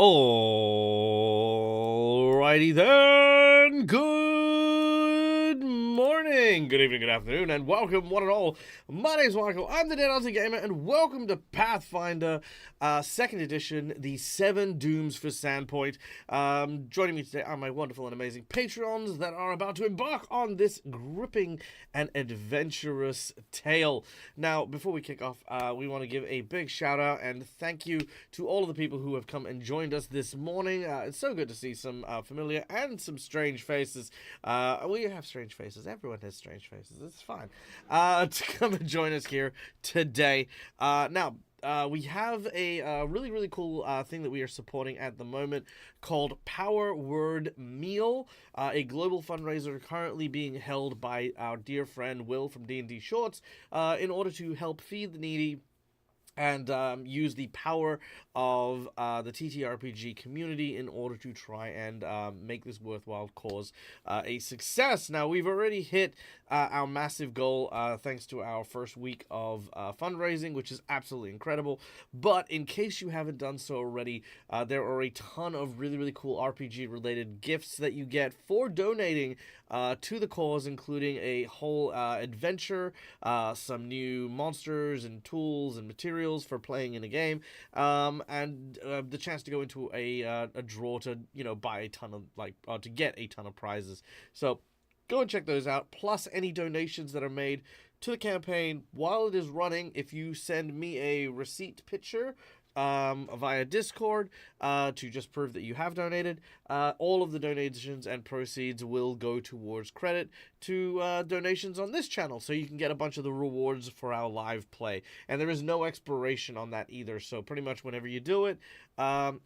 Alrighty then. Good morning, good evening, good afternoon, and welcome one and all. My name is Michael. I'm the Dead Aussie Gamer, and welcome to Pathfinder, second edition, the 7 Dooms for Sandpoint. Joining me today are my wonderful and amazing Patreons that are about to embark on this gripping and adventurous tale. Now, before we kick off, we want to give a big shout out and thank you to all of the people who have come and joined us this morning. It's so good to see some familiar and some strange faces. We have strange faces. Everyone has strange faces. It's fine. To come and join us here today. Now, we have a really, really cool thing that we are supporting at the moment called Power Word Meal, a global fundraiser currently being held by our dear friend Will from D&D Shorts in order to help feed the needy and use the power of the TTRPG community in order to try and make this worthwhile cause a success. Now, we've already hit our massive goal thanks to our first week of fundraising, which is absolutely incredible. But in case you haven't done so already, there are a ton of really, really cool RPG-related gifts that you get for donating to the cause, including a whole adventure, some new monsters and tools and materials for playing in a game, and the chance to go into a draw to buy a ton of to get a ton of prizes. So go and check those out. Plus any donations that are made to the campaign while it is running. If you send me a receipt picture via Discord to just prove that you have donated, all of the donations and proceeds will go towards credit to donations on this channel, so you can get a bunch of the rewards for our live play. And there is no expiration on that either, so pretty much whenever you do it,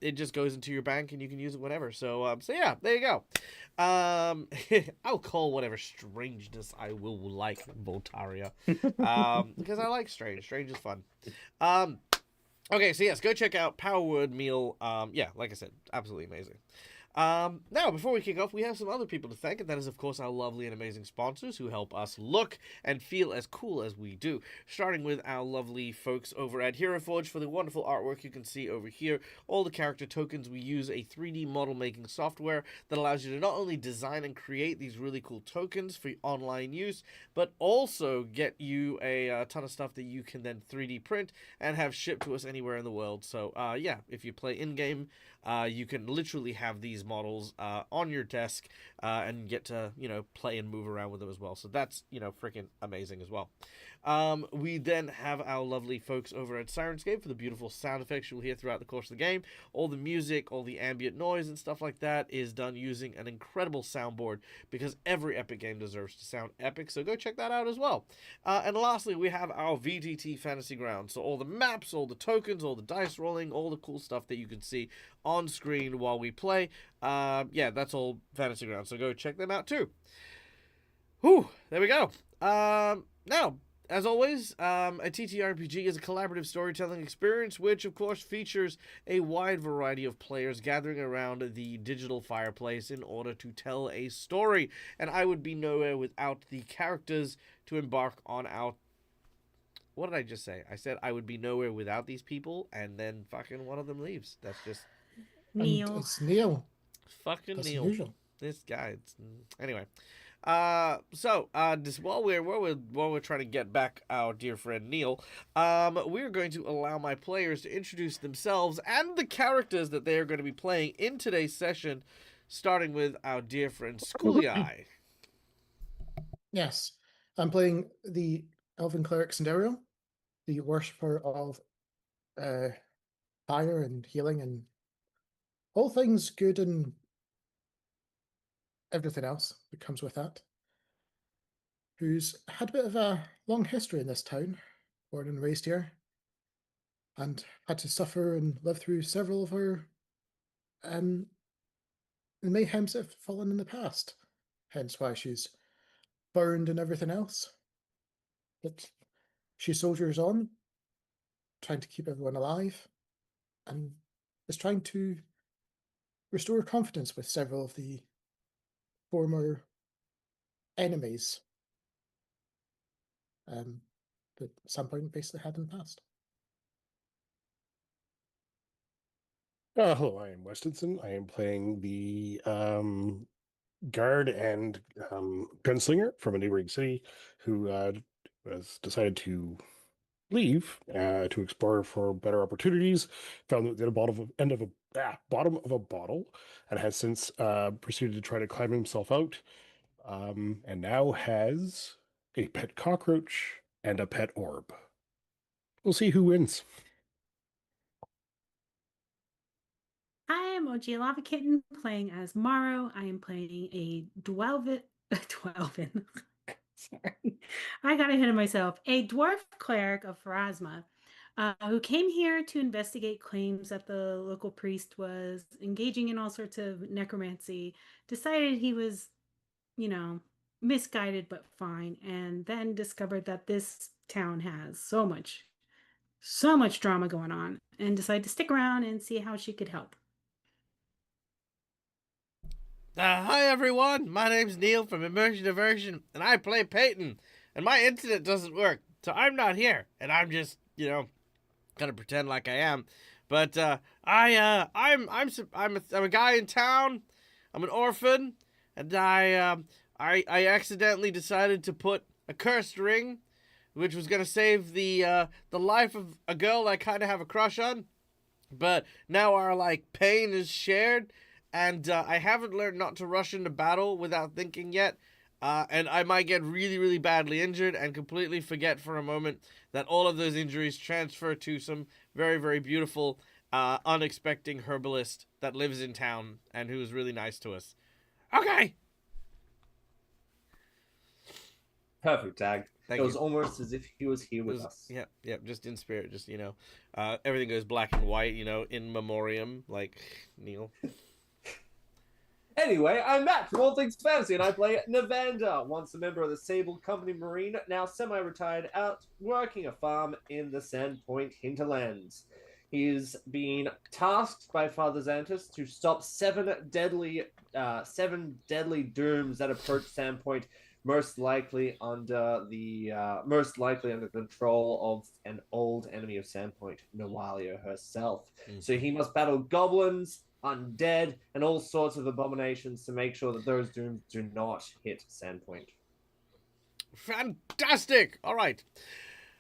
it just goes into your bank and you can use it whenever. So yeah, there you go. I'll call whatever strangeness I will like Voltaria, because I like strange. Strange is fun. Okay, so yes, go check out Power Word Meal. Yeah, like I said, absolutely amazing. Now, before we kick off, we have some other people to thank, and that is, of course, our lovely and amazing sponsors who help us look and feel as cool as we do. Starting with our lovely folks over at Hero Forge for the wonderful artwork you can see over here. All the character tokens. We use a 3D model making software that allows you to not only design and create these really cool tokens for online use, but also get you a ton of stuff that you can then 3D print and have shipped to us anywhere in the world. So, yeah, if you play in-game, you can literally have these models on your desk and get to play and move around with them as well. So that's freaking amazing as well. We then have our lovely folks over at Sirenscape for the beautiful sound effects you'll hear throughout the course of the game. All the music, all the ambient noise and stuff like that is done using an incredible soundboard, because every epic game deserves to sound epic, so go check that out as well. And lastly, we have our VTT Fantasy Grounds, so all the maps, all the tokens, all the dice rolling, all the cool stuff that you can see on screen while we play. Yeah, that's all Fantasy Grounds, so go check them out too. Whew, there we go. Now, as always, a TTRPG is a collaborative storytelling experience, which of course features a wide variety of players gathering around the digital fireplace in order to tell a story. And I would be nowhere without the characters to embark on our... What did I just say? I said I would be nowhere without these people, and then fucking one of them leaves. That's just... And Neil. it's Neil. Fucking That's Neil. unusual. This guy. Anyway. Just while we're trying to get back our dear friend Neil, we're going to allow my players to introduce themselves and the characters that they are going to be playing in today's session, starting with our dear friend Schooly Eye. Yes, I'm playing the Elven Cleric Scenario, the worshipper of fire and healing and all things good and everything else that comes with that, who's had a bit of a long history in this town, born and raised here, and had to suffer and live through several of her the mayhems that have fallen in the past. Hence why she's burned and everything else. But she soldiers on, trying to keep everyone alive, and is trying to restore confidence with several of the former enemies that Sandpoint basically had in the past. Hello, I am Westinson. I am playing the guard and gunslinger from a neighboring city who has decided to leave to explore for better opportunities. Found at the bottom of a bottle, and has since proceeded to try to climb himself out, and now has a pet cockroach and a pet orb. We'll see who wins. I am OG Lava Kitten playing as Morrow. I am playing a Dwelvin. Dwelvin. Sorry. I got ahead of myself. A dwarf cleric of Pharasma who came here to investigate claims that the local priest was engaging in all sorts of necromancy, decided he was, you know, misguided but fine, and then discovered that this town has so much drama going on, and decided to stick around and see how she could help. Hi everyone, my name's Neil from Immersion Diversion, and I play Peyton, and my internet doesn't work, so I'm not here, and I'm just, gonna pretend like I am. But I'm a guy in town. I'm an orphan, and I accidentally decided to put a cursed ring, which was gonna save the life of a girl I kind of have a crush on. But now our pain is shared, and I haven't learned not to rush into battle without thinking yet. And I might get really, really badly injured and completely forget for a moment that all of those injuries transfer to some very, very beautiful, unexpected herbalist that lives in town and who is really nice to us. Okay. Perfect, Tag. Thank It was you. almost as if he was here with us. Yeah, just in spirit, just, everything goes black and white, in memoriam, like Neil. Anyway, I'm Matt from All Things Fantasy, and I play Navander, once a member of the Sable Company Marine, now semi-retired, out working a farm in the Sandpoint hinterlands. He's been tasked by Father Xantus to stop seven deadly dooms that approach Sandpoint, most likely under control of an old enemy of Sandpoint, Noalia herself. Mm-hmm. So he must battle goblins, undead, and all sorts of abominations to make sure that those dooms do not hit Sandpoint. Fantastic! All right.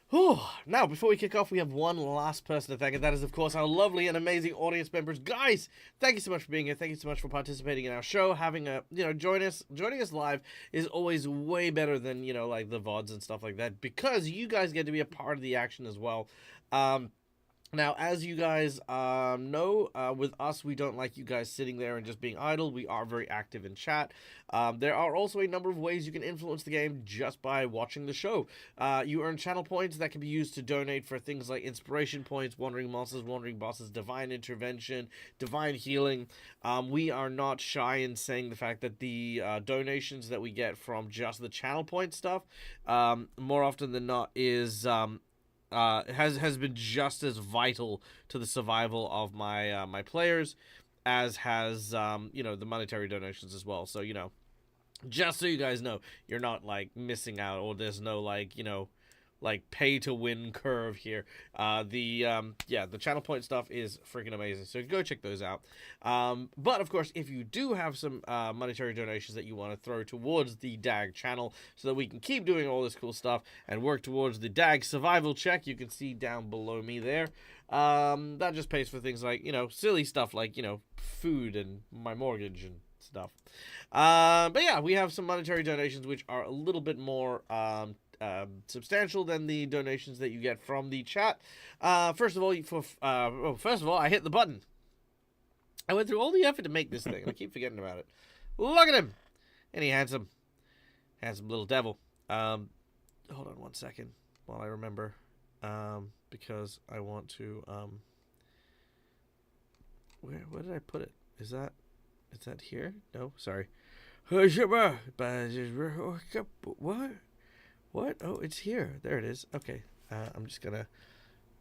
Whew. Now, before we kick off, we have one last person to thank, and that is, of course, our lovely and amazing audience members. Guys, thank you so much for being here. Thank you so much for participating in our show. Having joining us live is always way better than, the VODs and stuff like that, because you guys get to be a part of the action as well. Now, as you guys know, with us, we don't like you guys sitting there and just being idle. We are very active in chat. There are also a number of ways you can influence the game just by watching the show. You earn channel points that can be used to donate for things like inspiration points, wandering monsters, wandering bosses, divine intervention, divine healing. We are not shy in saying the fact that the donations that we get from just the channel point stuff, more often than not, is... has been just as vital to the survival of my my players as has the monetary donations as well. So just so you guys know, you're not missing out, or there's no pay to win curve here. The channel point stuff is freaking amazing, so go check those out. But of course, if you do have some monetary donations that you want to throw towards the DAG channel so that we can keep doing all this cool stuff and work towards the DAG survival check, you can see down below me there. That just pays for things like silly stuff like food and my mortgage and stuff. But yeah, we have some monetary donations which are a little bit more substantial than the donations that you get from the chat. First of all, I hit the button. I went through all the effort to make this thing, and I keep forgetting about it. Look at him! Any handsome little devil. Hold on one second while I remember, because I want to. Where did I put it? Is that here? No, sorry. What? Oh, it's here. There it is. Okay. I'm just gonna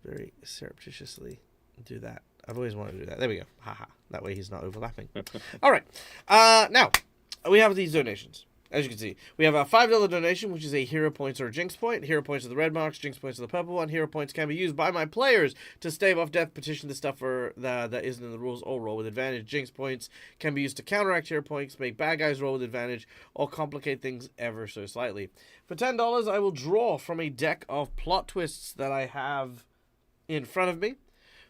very surreptitiously do that. I've always wanted to do that. There we go. Haha. That way he's not overlapping. All right. Now, we have these donations. as you can see, we have a $5 donation, which is a hero points or a jinx point. Hero points are the red marks, jinx points are the purple one. Hero points can be used by my players to stave off death, petition the stuff for that isn't in the rules, or roll with advantage. Jinx points can be used to counteract hero points, make bad guys roll with advantage, or complicate things ever so slightly. For $10, I will draw from a deck of plot twists that I have in front of me,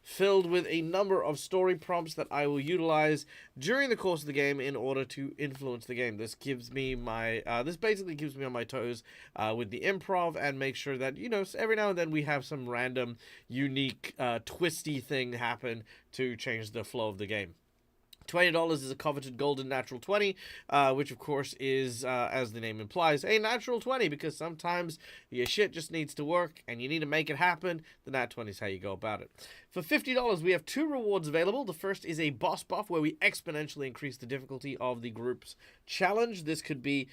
filled with a number of story prompts that I will utilize during the course of the game in order to influence the game. This gives me my, this basically keeps me on my toes with the improv, and make sure that, you know, every now and then we have some random, unique, twisty thing happen to change the flow of the game. $20 is a coveted golden natural 20, which of course is, as the name implies, a natural 20, because sometimes your shit just needs to work and you need to make it happen. The nat 20 is how you go about it. For $50, we have 2 rewards available. The first is a boss buff, where we exponentially increase the difficulty of the group's challenge. This could be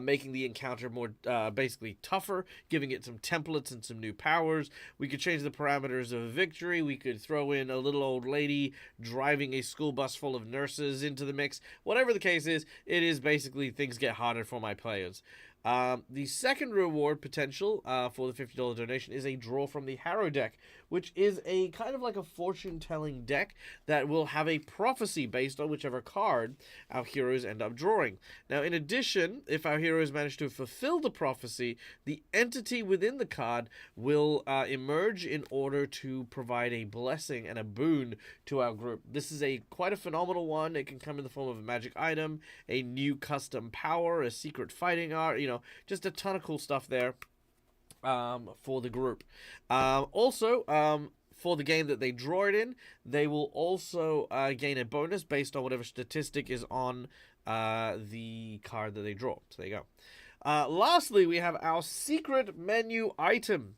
making the encounter more, basically tougher, giving it some templates and some new powers. We could change the parameters of a victory. We could throw in a little old lady driving a school bus full of nurses into the mix. Whatever the case is, it is basically things get harder for my players. The second reward potential for the $50 donation is a draw from the Harrow deck, which is a kind of like a fortune-telling deck that will have a prophecy based on whichever card our heroes end up drawing. Now, in addition, if our heroes manage to fulfill the prophecy, the entity within the card will emerge in order to provide a blessing and a boon to our group. This is quite a phenomenal one. It can come in the form of a magic item, a new custom power, a secret fighting art, you know, just a ton of cool stuff there for the group. Also, for the game that they draw it in, they will also gain a bonus based on whatever statistic is on the card that they draw. So there you go. Lastly, we have our secret menu item.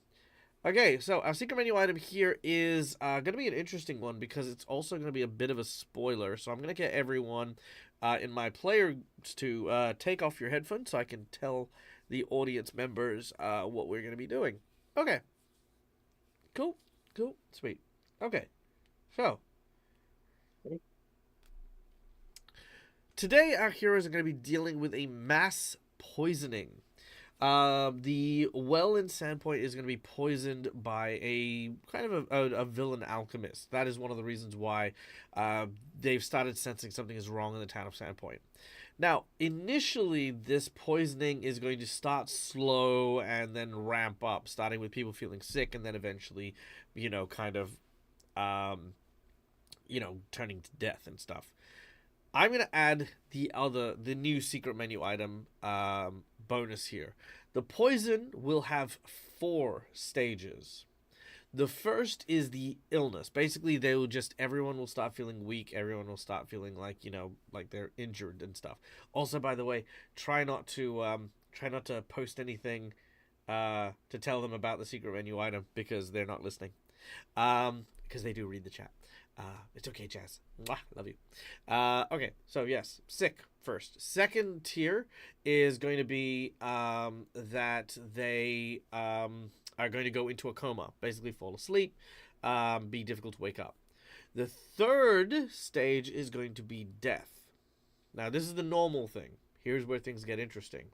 Okay, so our secret menu item here is going to be an interesting one, because it's also going to be a bit of a spoiler. So I'm going to get everyone in my players to take off your headphones so I can tell the audience members what we're going to be doing. Okay. Cool. Sweet. Okay. So, today our heroes are going to be dealing with a mass poisoning. The well in Sandpoint is going to be poisoned by a kind of a villain alchemist. That is one of the reasons why they've started sensing something is wrong in the town of Sandpoint. Now, initially, this poisoning is going to start slow and then ramp up, starting with people feeling sick, and then eventually, you know, kind of, you know, turning to death and stuff. I'm going to add the new secret menu item bonus here. The poison will have 4 stages. The first is the illness. Basically, everyone will start feeling weak. Everyone will start feeling like, you know, like they're injured and stuff. Also, by the way, try not to post anything to tell them about the secret menu item, because they're not listening. Because they do read the chat. It's okay, Jazz. Mwah, love you. Okay, so yes, sick first. Second tier is going to be that they are going to go into a coma, basically fall asleep, be difficult to wake up. The third stage is going to be death. Now, this is the normal thing. Here's where things get interesting.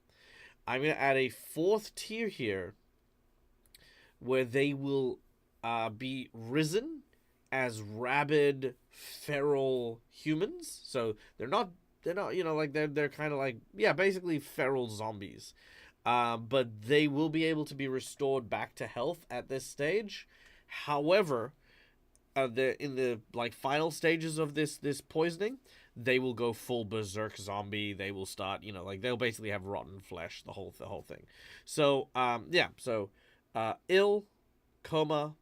I'm going to add a 4th tier here, where they will be risen as rabid feral humans. So they're not, you know, like they're kind of like, yeah, basically feral zombies. But they will be able to be restored back to health at this stage. However, in the like final stages of this poisoning, they will go full berserk zombie. They will start, you know, like they'll basically have rotten flesh, the whole thing. So yeah, so ill, coma,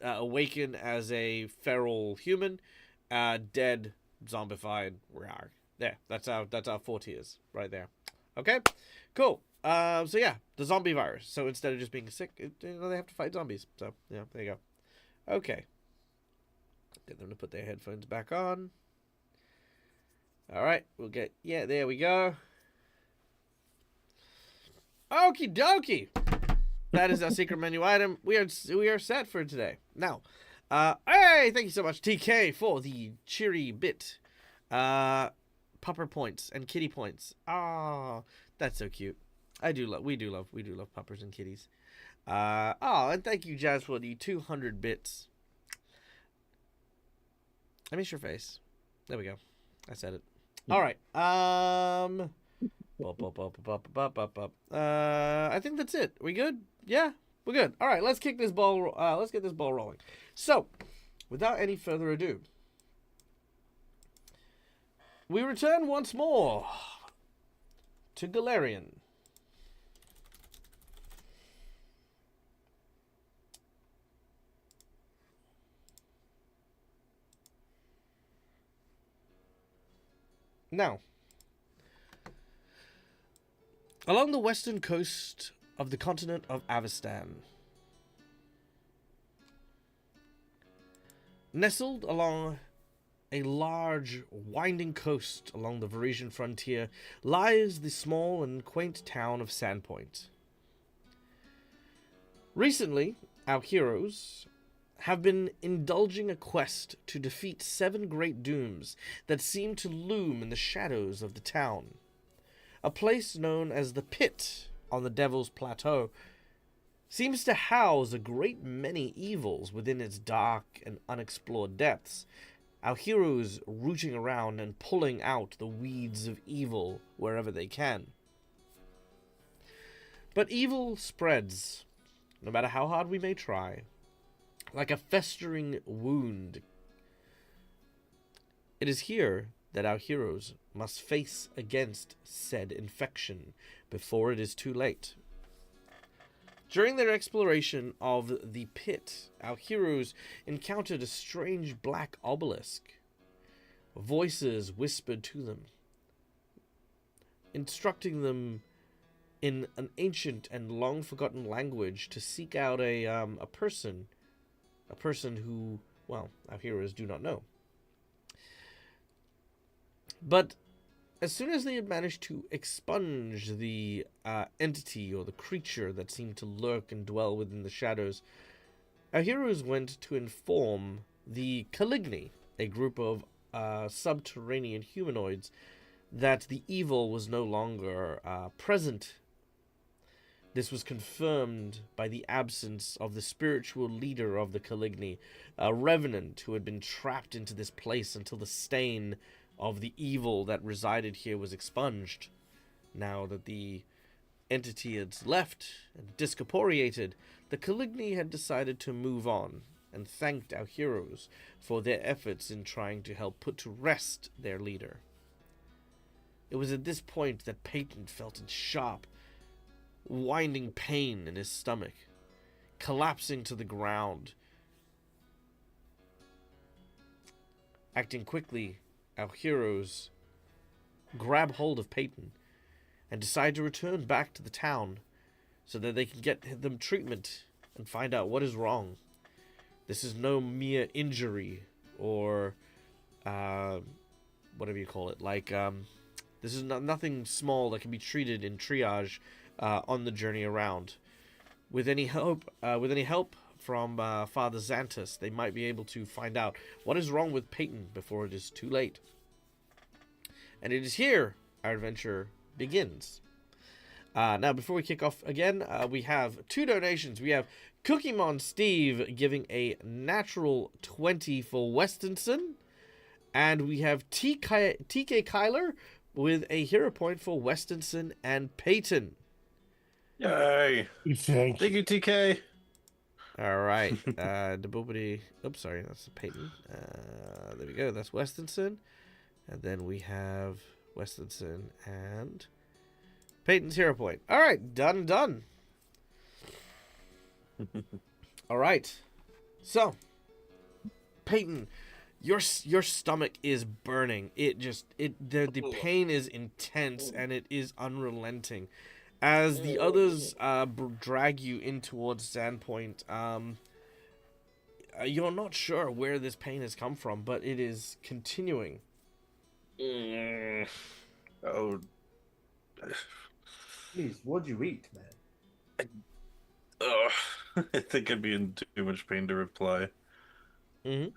awaken as a feral human, dead, zombified, rawr. There, that's our 4 tiers right there. Okay, cool. So yeah, the zombie virus. So instead of just being sick, you know, they have to fight zombies. So yeah, there you go. Okay, get them to put their headphones back on. All right, we'll get, yeah, there we go. Okie dokie. That is our secret menu item. We are set for today. Now, hey, thank you so much, TK, for the cheery bit. pupper points and kitty points. Ah, that's so cute. We do love puppers and kitties. And thank you, Jazz, for the 200 bits. I miss your face. There we go. I said it. All right. I think that's it. We good? Yeah, we're good. All right. Let's kick this ball. Let's get this ball rolling. So, without any further ado, we return once more to Galarian. Now, along the western coast of the continent of Avestan, nestled along a large, winding coast along the Varisian frontier, lies the small and quaint town of Sandpoint. Recently, our heroes have been indulging a quest to defeat 7 great dooms that seem to loom in the shadows of the town. A place known as the Pit on the Devil's Plateau seems to house a great many evils within its dark and unexplored depths, our heroes rooting around and pulling out the weeds of evil wherever they can. But evil spreads, no matter how hard we may try, like a festering wound. It is here that our heroes must face against said infection before it is too late. During their exploration of the pit, our heroes encountered a strange black obelisk. Voices whispered to them, instructing them in an ancient and long-forgotten language to seek out a person who, well, our heroes do not know. But as soon as they had managed to expunge the entity or the creature that seemed to lurk and dwell within the shadows, our heroes went to inform the Caligni, a group of subterranean humanoids, that the evil was no longer present. This was confirmed by the absence of the spiritual leader of the Caligni, a revenant who had been trapped into this place until the stain of the evil that resided here was expunged. Now that the entity had left and discorporeated, the Caligni had decided to move on and thanked our heroes for their efforts in trying to help put to rest their leader. It was at this point that Peyton felt a sharp, winding pain in his stomach, collapsing to the ground. Acting quickly, our heroes grab hold of Peyton and decide to return back to the town so that they can get them treatment and find out what is wrong. This is no mere injury or whatever you call it. This is nothing small that can be treated in triage on the journey around. With any help from Father Xantus, they might be able to find out what is wrong with Peyton before it is too late. And it is here our adventure begins. Now, before we kick off again, we have 2 donations. We have Cookiemon Steve giving a natural 20 for Westonson, and we have TK Kyler with a hero point for Westonson and Peyton. Yay! Thank you, TK. All right. Oops, sorry, that's Peyton. There we go. That's Westonson. And then we have Westonson and Peyton's hero point. All right, done. All right. So, Peyton, your stomach is burning. The pain is intense and it is unrelenting. As the others drag you in towards Sandpoint, you're not sure where this pain has come from, but it is continuing. Oh. Jeez, what'd you eat, man? I think I'd be in too much pain to reply. Mm-hmm.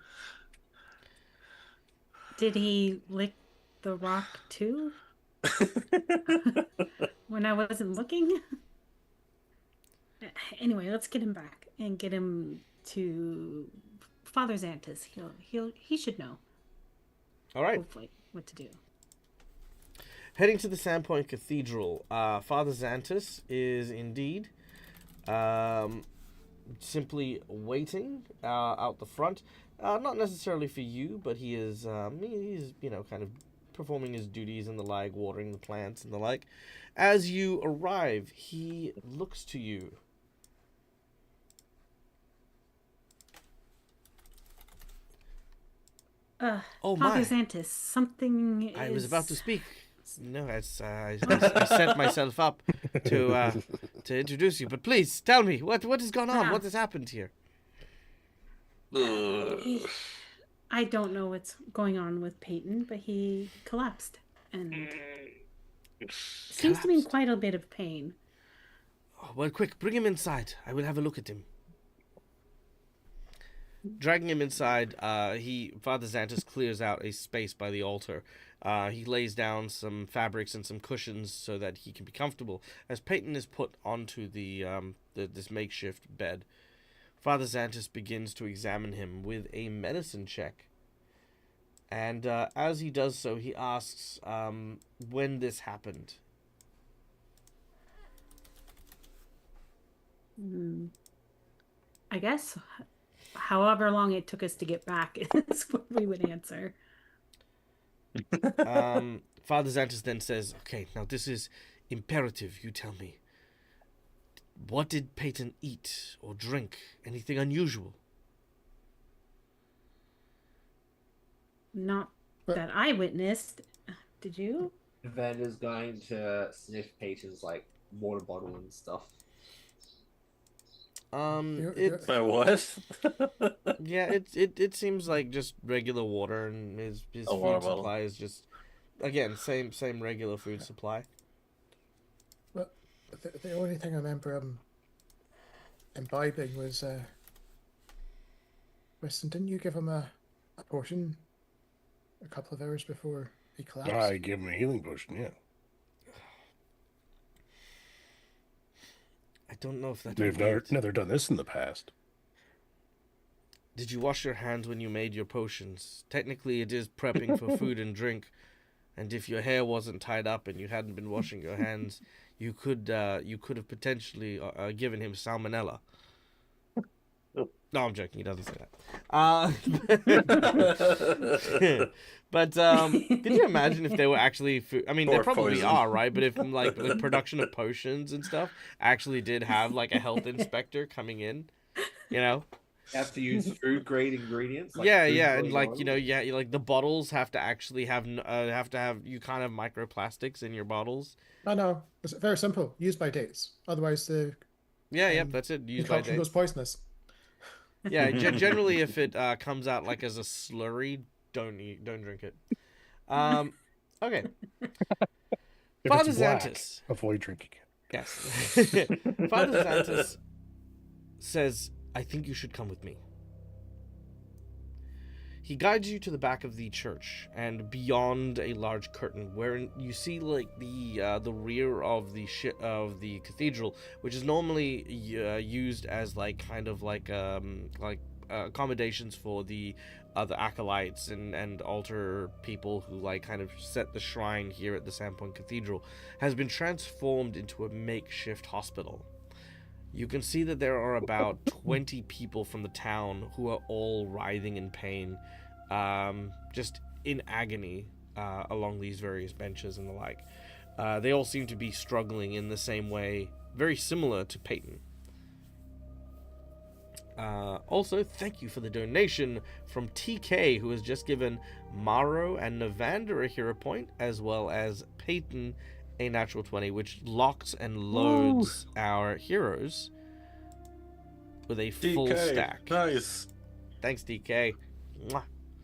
Did he lick the rock too? When I wasn't looking? Anyway, let's get him back and get him to Father Xantus. He should know. All right. Hopefully, what to do. Heading to the Sandpoint Cathedral, Father Xantus is indeed simply waiting out the front. Not necessarily for you, but he's kind of performing his duties and the like, watering the plants and the like. As you arrive, he looks to you. Oh Father my! Xantus, something I is... was about to speak. No, I set myself up to introduce you. But please tell me what has gone on. What has happened here? I don't know what's going on with Peyton, but he collapsed and seems to be in quite a bit of pain. Oh, well, quick, bring him inside. I will have a look at him. Dragging him inside, Father Xantus clears out a space by the altar. He lays down some fabrics and some cushions so that he can be comfortable. As Peyton is put onto this makeshift bed, Father Xantus begins to examine him with a medicine check. And as he does so, he asks when this happened. I guess however long it took us to get back is what we would answer. Father Xantus then says, okay, now this is imperative, you tell me. What did Peyton eat or drink? Anything unusual? Not that I witnessed. Did you? Vanda's going to sniff Peyton's water bottle and stuff. My what? Yeah, it seems like just regular water, and his food supply is just, again, same regular food supply. Well, the only thing I remember imbibing was Weston, didn't you give him a potion a couple of hours before he collapsed? I gave him a healing potion, yeah. I don't know if that. They've never done this in the past. Did you wash your hands when you made your potions? Technically, it is prepping for food and drink, and if your hair wasn't tied up and you hadn't been washing your hands, you could have potentially given him salmonella. No, I'm joking. He doesn't say that. But could you imagine if they were actually food? I mean, they probably poison. Are, right? But if the production of potions and stuff actually did have a health inspector coming in, have to use food grade ingredients. And the bottles have to actually have you can't have microplastics in your bottles. No, it's very simple. Use by dates. Otherwise, the that's it. Use by dates. Goes poisonous. Yeah, generally, if it comes out as a slurry, don't drink it. Okay. Father Xantus. Avoid drinking it. Yes. Father Xantus says, I think you should come with me. He guides you to the back of the church and beyond a large curtain, where you see the rear of the cathedral, which is normally used as accommodations for the acolytes and altar people who kind of set the shrine here at the Sandpoint Cathedral, has been transformed into a makeshift hospital. You can see that there are about 20 people from the town who are all writhing in pain, just in agony along these various benches and the like. They all seem to be struggling in the same way, very similar to Peyton. Also, thank you for the donation from TK, who has just given Maro and Navander a hero point, as well as Peyton a natural 20, which locks and loads our heroes with a full stack. Nice. Thanks, DK. Mwah.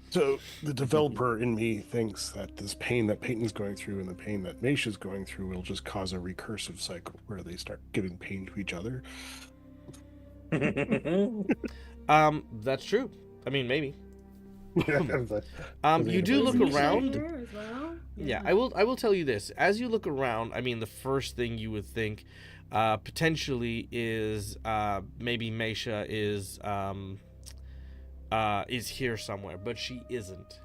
So the developer in me thinks that this pain that Peyton's going through and the pain that Maisha's going through will just cause a recursive cycle where they start giving pain to each other. That's true. I mean, maybe. You do look around. Yeah, I will tell you this. As you look around, I mean, the first thing you would think potentially is maybe Meisha is here somewhere, but she isn't.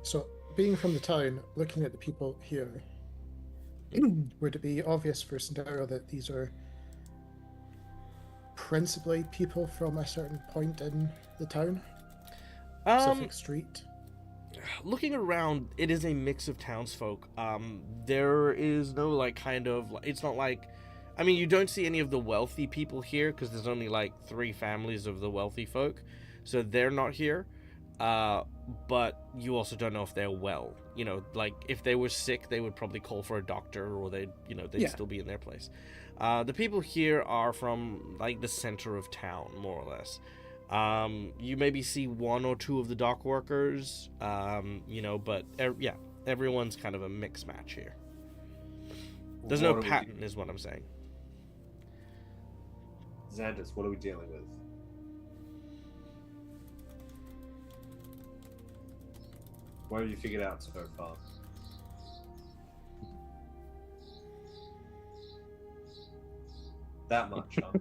So, being from the town, looking at the people here, would it be obvious for Sandero that these are principally people from a certain point in the town? Specific street? Looking around, it is a mix of townsfolk. There is no like kind of. It's not like, I mean, you don't see any of the wealthy people here because there's only like 3 families of the wealthy folk, so they're not here. But you also don't know if they're well. You know, like if they were sick, they would probably call for a doctor, or they'd still be in their place. The people here are from like the center of town, more or less. You maybe see 1 or 2 of the dock workers, but everyone's kind of a mix match here. There's no pattern, is what I'm saying. Xantus, what are we dealing with? What have you figured out so far? That much, huh?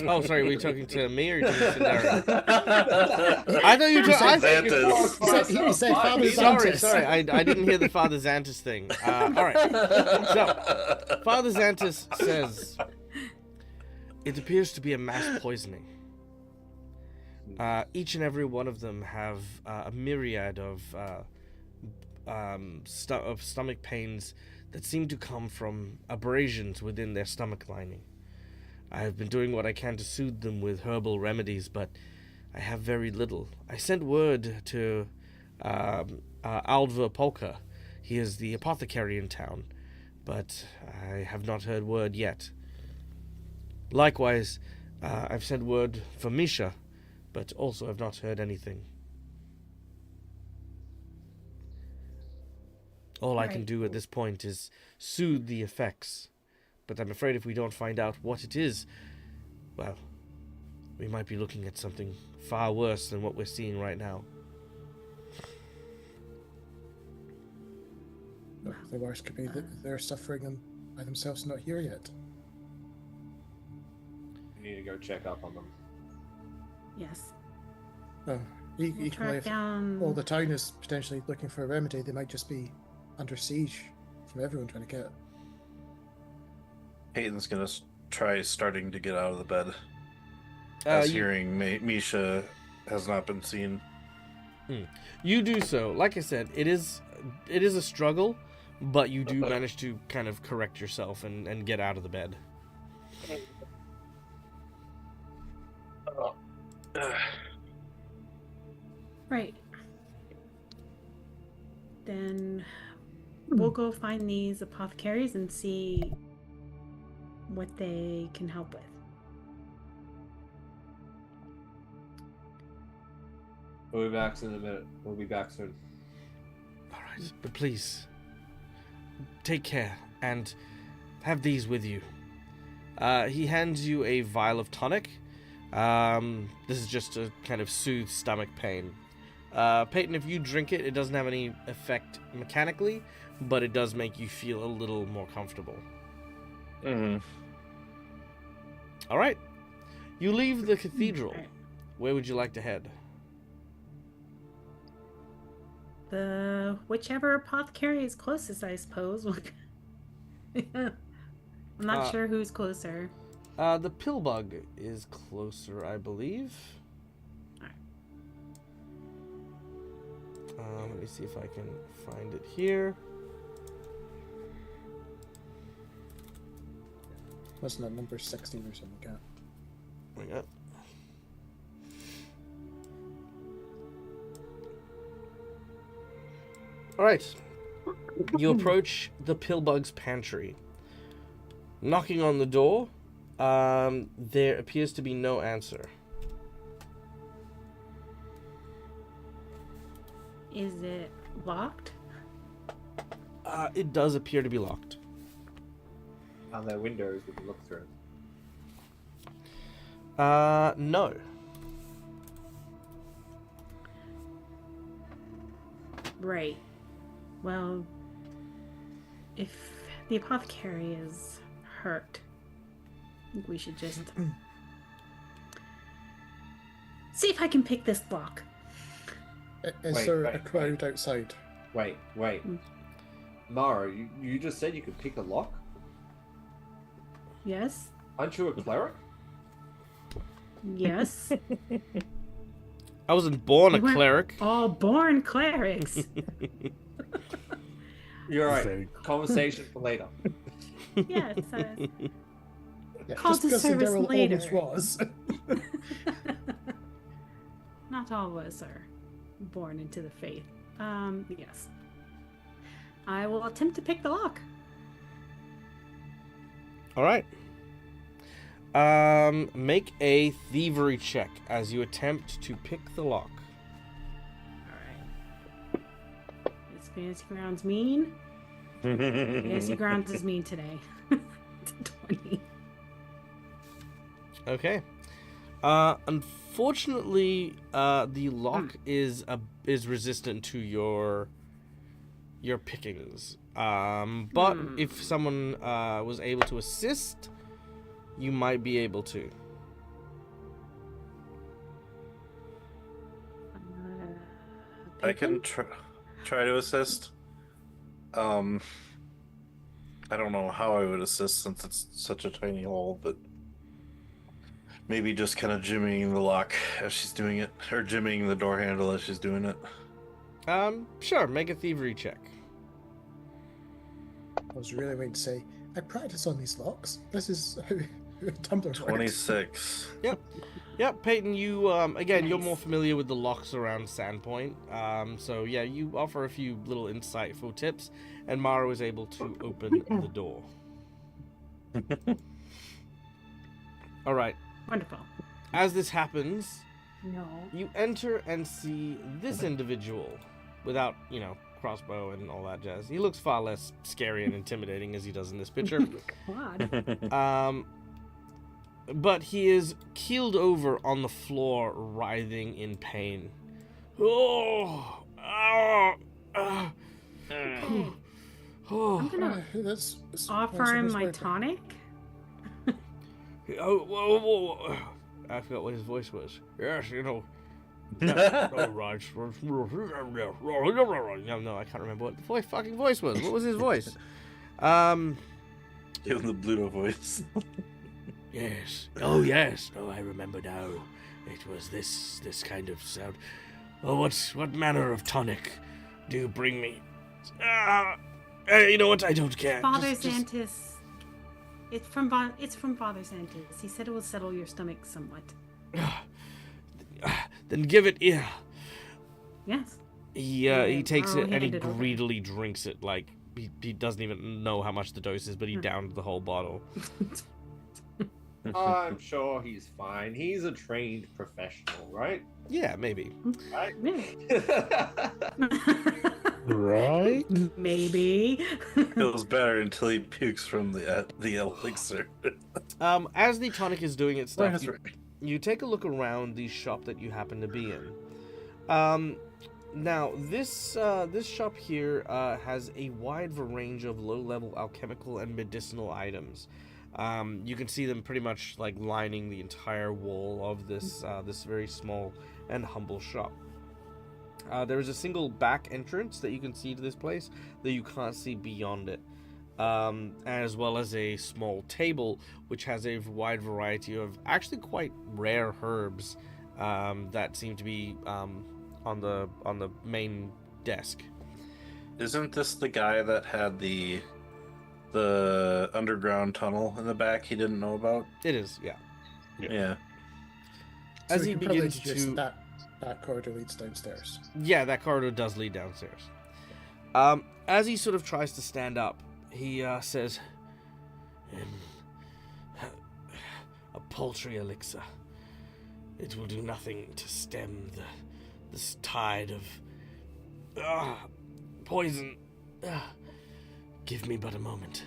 Oh, sorry, were you talking to me or talking to Darren? I thought you were talking... He said Father Xantus. Sorry, I didn't hear the Father Xantus thing. All right. So, Father Xantus says, it appears to be a mass poisoning. Each and every one of them have a myriad of stomach pains that seem to come from abrasions within their stomach lining. I have been doing what I can to soothe them with herbal remedies, but I have very little. I sent word to Alva Polka. He is the apothecary in town, but I have not heard word yet. Likewise, I've sent word for Misha, but also have not heard anything. All I can do at this point is soothe the effects. But I'm afraid if we don't find out what it is, well, we might be looking at something far worse than what we're seeing right now. The worst could be that they're suffering and by themselves not here yet. We need to go check up on them. Yes. Oh, We'll track down... all the town is potentially looking for a remedy, they might just be under siege from everyone trying to get it. Peyton's gonna try starting to get out of the bed. As hearing Misha has not been seen. You do so. Like I said, it is a struggle, but you do manage to kind of correct yourself and get out of the bed. Right. Then we'll go find these apothecaries and see what they can help with. We'll be back in a minute. We'll be back soon. All right, but please take care and have these with you. He hands you a vial of tonic. This is just to kind of soothe stomach pain. Peyton, if you drink it, it doesn't have any effect mechanically, but it does make you feel a little more comfortable. Mm-hmm. All right. You leave the cathedral. Where would you like to head? Whichever apothecary is closest, I suppose. I'm not sure who's closer. The Pillbug is closer, I believe. Let me see if I can find it here. Wasn't that number 16 or something like that? Bring up. Alright. You approach the Pillbug's pantry. Knocking on the door, there appears to be no answer. Is it locked? It does appear to be locked. On their windows we can look through. No. Right. Well, if the apothecary is hurt, I think we should just see if I can pick this lock. Is there a crowd outside? Wait. Mara, you just said you could pick a lock? Yes. Aren't you a cleric? Yes. I wasn't born a We weren't cleric. all born clerics. You're right. Very- Conversation for later. Yes. Yeah, Call just to because service Daryl later. always was. Not all of us are born into the faith. Yes. I will attempt to pick the lock. All right. Make a thievery check as you attempt to pick the lock. All right. Is Fancy Grounds mean? Fancy Grounds is mean today. 20. Okay. Unfortunately, the lock is resistant to your pickings. But if someone was able to assist, you might be able to. I can try to assist. I don't know how I would assist since it's such a tiny hole, but maybe just kind of jimmying the lock as she's doing it, or jimmying the door handle as she's doing it. Sure. Make a thievery check. I was really waiting to say, I practice on these locks. This is how Tumblr works. 26. Yep, Peyton, you, again, you're Nice. more familiar with the locks around Sandpoint. So, yeah, you offer a few little insightful tips, and Mara was able to open the door. All right. Wonderful. As this happens, No. you enter and see this individual without, crossbow and all that jazz. He looks far less scary and intimidating as he does in this picture. God. But he is keeled over on the floor, writhing in pain. Oh, Okay. oh. I'm gonna That's offer him my tonic. Oh, whoa. I forgot what his voice was. Yes, all right. No, I can't remember what the fucking voice was. What was his voice? Give him the Bluto voice. Yes. Oh, yes. Oh, I remember now. It was this kind of sound. Oh, what manner of tonic do you bring me? You know what? I don't care. Father Just- Santis. It's from Father Santis. He said it will settle your stomach somewhat. Then give it here. Yes. He takes I'll it and he hand it over. greedily drinks it like he doesn't even know how much the dose is, but he downed the whole bottle. I'm sure he's fine. He's a trained professional, right? Yeah, maybe. Right? Yeah. Right? Maybe. Feels better until he pukes from the elixir. As the tonic is doing its stuff, That's right. you take a look around the shop that you happen to be in. Now, this shop here has a wide range of low-level alchemical and medicinal items. You can see them pretty much like lining the entire wall of this very small and humble shop. There is a single back entrance that you can see to this place, though you can't see beyond it, as well as a small table which has a wide variety of actually quite rare herbs that seem to be on the main desk. Isn't this the guy that had the underground tunnel in the back he didn't know about? It is, yeah. Yeah. So As we he can probably begins deduce to that corridor leads downstairs. Yeah, that corridor does lead downstairs. As he sort of tries to stand up, he says, a paltry elixir. It will do nothing to stem this tide of poison. Give me but a moment.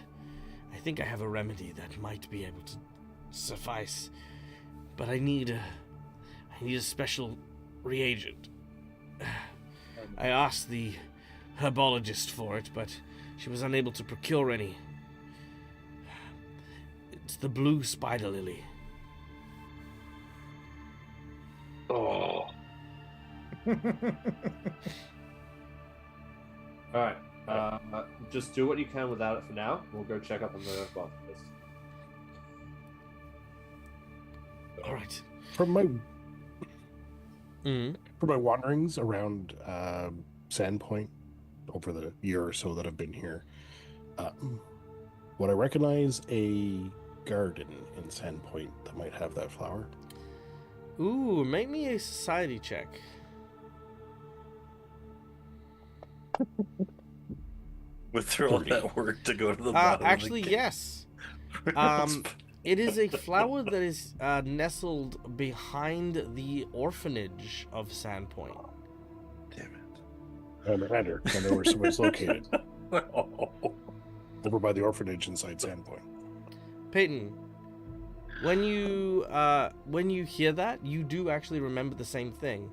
I think I have a remedy that might be able to suffice, but I need a special reagent. I asked the herbologist for it, but she was unable to procure any. It's the blue spider lily. Oh. All right. Just do what you can without it for now. We'll go check up on the botanist. All right. From my Mm. for my wanderings around Sandpoint over the year or so that I've been here, would I recognize a garden in Sandpoint that might have that flower? Ooh, make me a society check. With all 30. that work to go to the bottom. Actually, of the yes. It is a flower that is nestled behind the orphanage of Sandpoint. Damn it. I'm a hunter. I know where somebody's located. Oh. Over by the orphanage inside Sandpoint. Peyton, when you hear that, you do actually remember the same thing.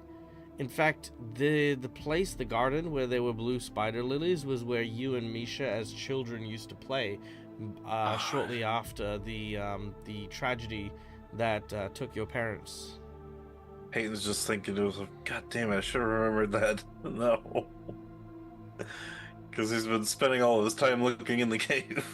In fact, the place, the garden where there were blue spider lilies, was where you and Misha, as children, used to play. Shortly after the tragedy that took your parents. Peyton's just thinking, it was like, God damn it, I should have remembered that. No. Because he's been spending all of his time looking in the cave.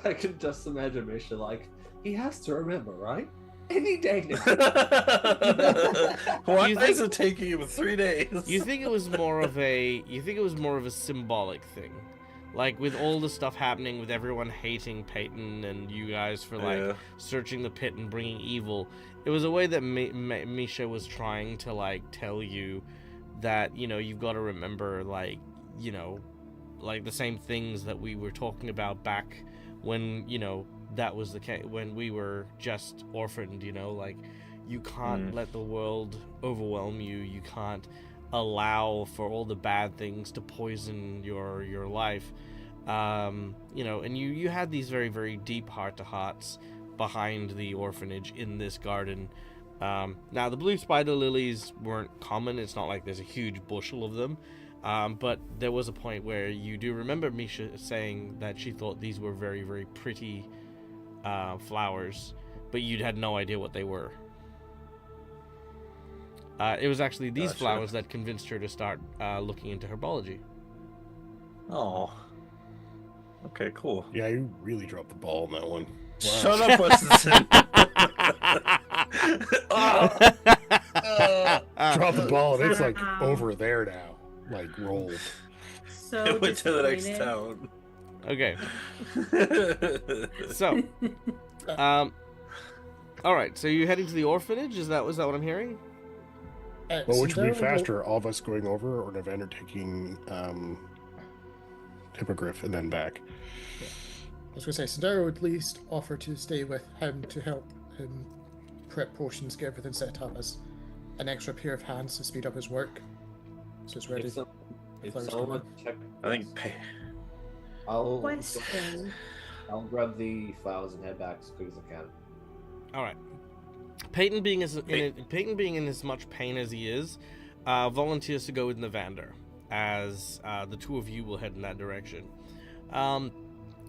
I can just imagine Misha like, he has to remember, right? Any day now. Why You think- is it taking him 3 days? You think it was more of a symbolic thing, like with all the stuff happening, with everyone hating Peyton and you guys for like Yeah. searching the pit and bringing evil. It was a way that Misha was trying to like tell you that, you know, you've got to remember, like, you know, like the same things that we were talking about back when, you know, that was the case when we were just orphaned. You know, like, you can't let the world overwhelm you. You can't allow for all the bad things to poison your life. You know, and you had these very, very deep heart-to-hearts behind the orphanage in this garden. Now, the blue spider lilies weren't common. It's not like there's a huge bushel of them. But there was a point where you do remember Misha saying that she thought these were very, very pretty flowers, but you'd had no idea what they were. It was actually these Gotcha. flowers that convinced her to start looking into herbology. Oh. Okay, cool. Yeah, you really dropped the ball on that one. Shut up, Weston. Drop the ball, and it's like over there now, like rolled. So It went to the next disappointed. town. Okay, so, all right. So you're heading to the orphanage? Was that what I'm hearing? Well, which would be Sindel will- faster, all of us going over, or Evander taking Hippogriff and then back? I was going to say, Sindel would at least offer to stay with him to help him prep potions, get everything set up as an extra pair of hands to speed up his work. So it's ready. If Flowers someone come check, I think I'll Question. grab the flowers and head back as quick as I can. All right. Peyton being in as much pain as he is, volunteers to go with Navander, as the two of you will head in that direction.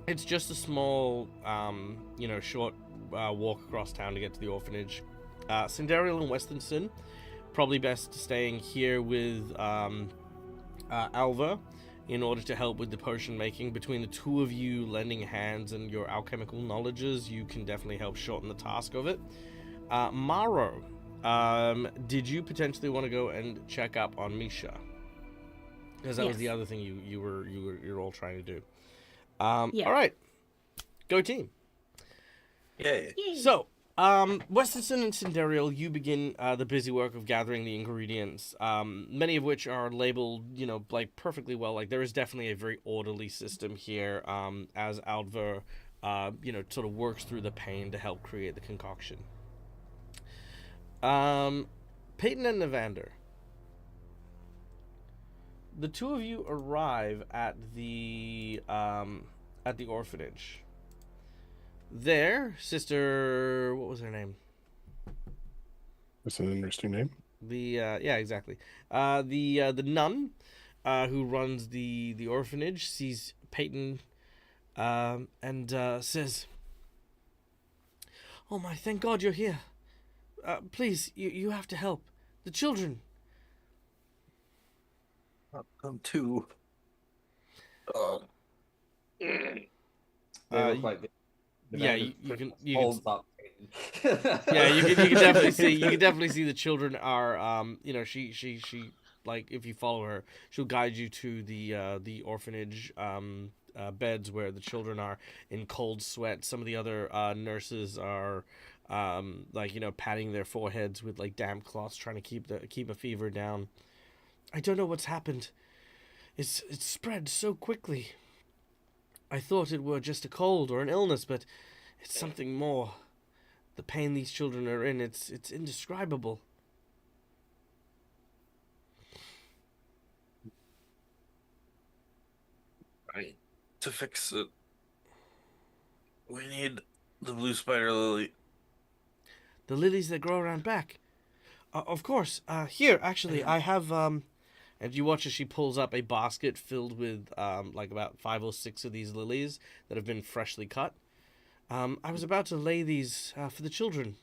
It's just a small, short walk across town to get to the orphanage. Cinderial and Westonson, probably best staying here with Alva in order to help with the potion making. Between the two of you lending hands and your alchemical knowledges, you can definitely help shorten the task of it. Maro, did you potentially want to go and check up on Misha? Because that was the Yes. other thing you're all trying to do. Yeah. All right, go team. Yay. Yay. So, Westonson and Cinderial, you begin the busy work of gathering the ingredients, many of which are labeled, like perfectly well. Like, there is definitely a very orderly system here, as Aldver, sort of works through the pain to help create the concoction. Peyton and Navander, the two of you arrive at the orphanage. There, Sister, what was her name? That's an interesting name. Yeah, exactly. The nun who runs the orphanage sees Peyton and says, "Oh my, thank God you're here. Please, you have to help the children." I'm too. They Uh, look like yeah, Nevada you can holds up. yeah, you can definitely see the children are she like, if you follow her, she'll guide you to the orphanage beds where the children are in cold sweat. Some of the other nurses are like, patting their foreheads with like damp cloths, trying to keep a fever down. I don't know what's happened. It's spread so quickly. I thought it were just a cold or an illness, but it's something more. The pain these children are in, it's indescribable. Right. To fix it, we need the blue spider lily. The lilies that grow around back. Of course. Here, actually, I have and you watch as she pulls up a basket filled with like about 5 or 6 of these lilies that have been freshly cut. I was about to lay these for the children.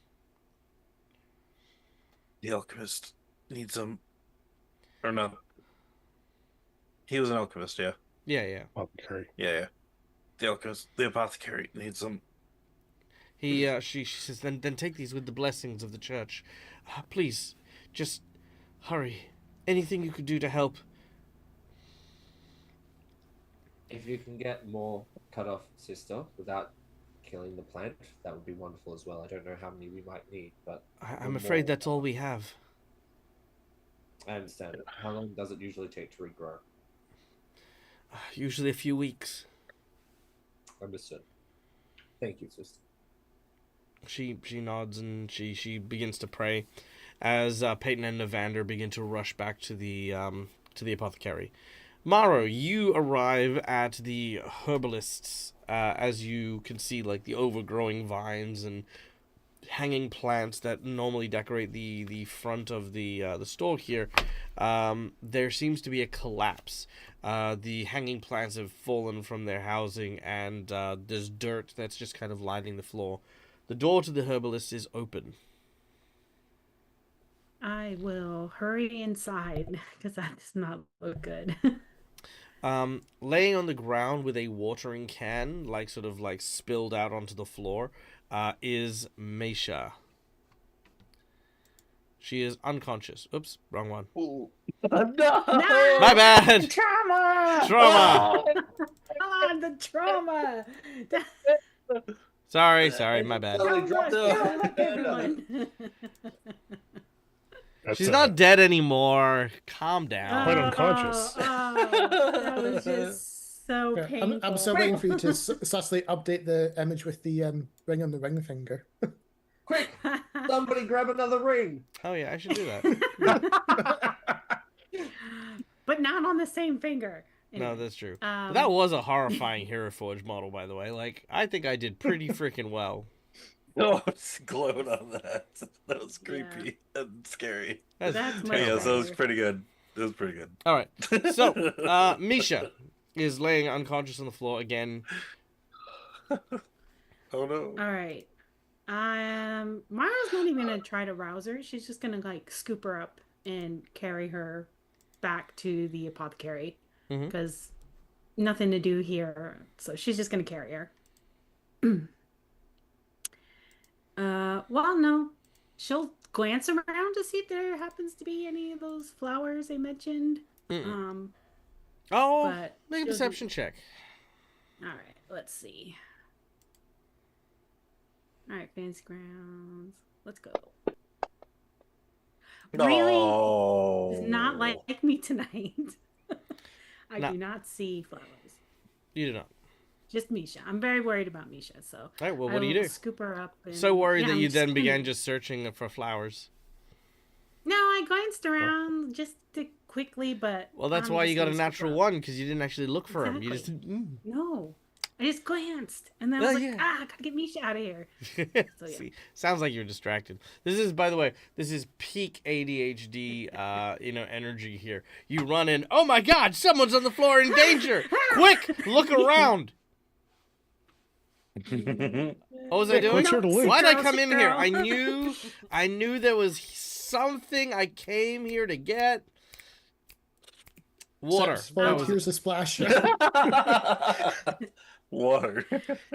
The alchemist needs them. Or no. He was an alchemist, yeah. Yeah. Apothecary. Yeah. The apothecary needs them. She says, then take these with the blessings of the church. Please, just hurry. Anything you could do to help. If you can get more cut off, sister, without killing the plant, that would be wonderful as well. I don't know how many we might need, but I'm afraid that's all we have. I understand. How long does it usually take to regrow? Usually a few weeks. Understood. Thank you, sister. She nods and she begins to pray as Peyton and Evander begin to rush back to the apothecary. Morrow, you arrive at the herbalist's as you can see, like, the overgrowing vines and hanging plants that normally decorate the front of the store here. There seems to be a collapse. The hanging plants have fallen from their housing, and there's dirt that's just kind of lining the floor. The door to the herbalist is open. I will hurry inside because that does not look good. Laying on the ground with a watering can, like, sort of like spilled out onto the floor, is Meisha. She is unconscious. Oops, wrong one. Ooh. No! My bad. Trauma! Trauma. Ah, the trauma! Sorry, my bad. Totally dropped Trauma, it. everyone. She's not dead anymore. Calm down. Quite unconscious. That was just so Yeah, painful. I'm still waiting for you to subtly update the image with the ring on the ring finger. Quick! Somebody grab another ring! Oh yeah, I should do that. But not on the same finger. No, Anyway, that's true. That was a horrifying Hero Forge model, by the way. Like, I think I did pretty freaking well. No, it's glowed on that. That was creepy and scary. That's terrible. much Yeah, so it was better. pretty good. It was pretty good. All right. So, Misha is laying unconscious on the floor again. Oh no. All right. Mara's not even gonna try to rouse her. She's just gonna like scoop her up and carry her back to the apothecary Mhm. because nothing to do here. So she's just gonna carry her. Well, no, she'll glance around to see if there happens to be any of those flowers I mentioned. Mm-mm. Oh, But make a she'll- perception check. All right, let's see. All right, fancy grounds. Let's go. Really? No. Does not like me tonight. I No. do not see flowers. You do not. Just Misha. I'm very worried about Misha, so All right, well, I what do you will do? Scoop her up. And... So worried Yeah, that I'm you just then gonna- began just searching for flowers. No, I glanced around just to quickly, but Well, that's I'm why just you got a gonna scoop her natural up. one, because you didn't actually look for them. You just Exactly. No. I just glanced, and then I Oh, was like, yeah. I gotta get Misha out of here. So, yeah. See, sounds like you're distracted. This is, by the way, this is peak ADHD, energy here. You run in. Oh my God! Someone's on the floor in danger! Quick, look around. What was I doing? Quick, sure to loot. Why'd I Girl, come sit in here? girl. I knew there was something I came here to get. Water. Steps That forward, was it. here's a splash. Water.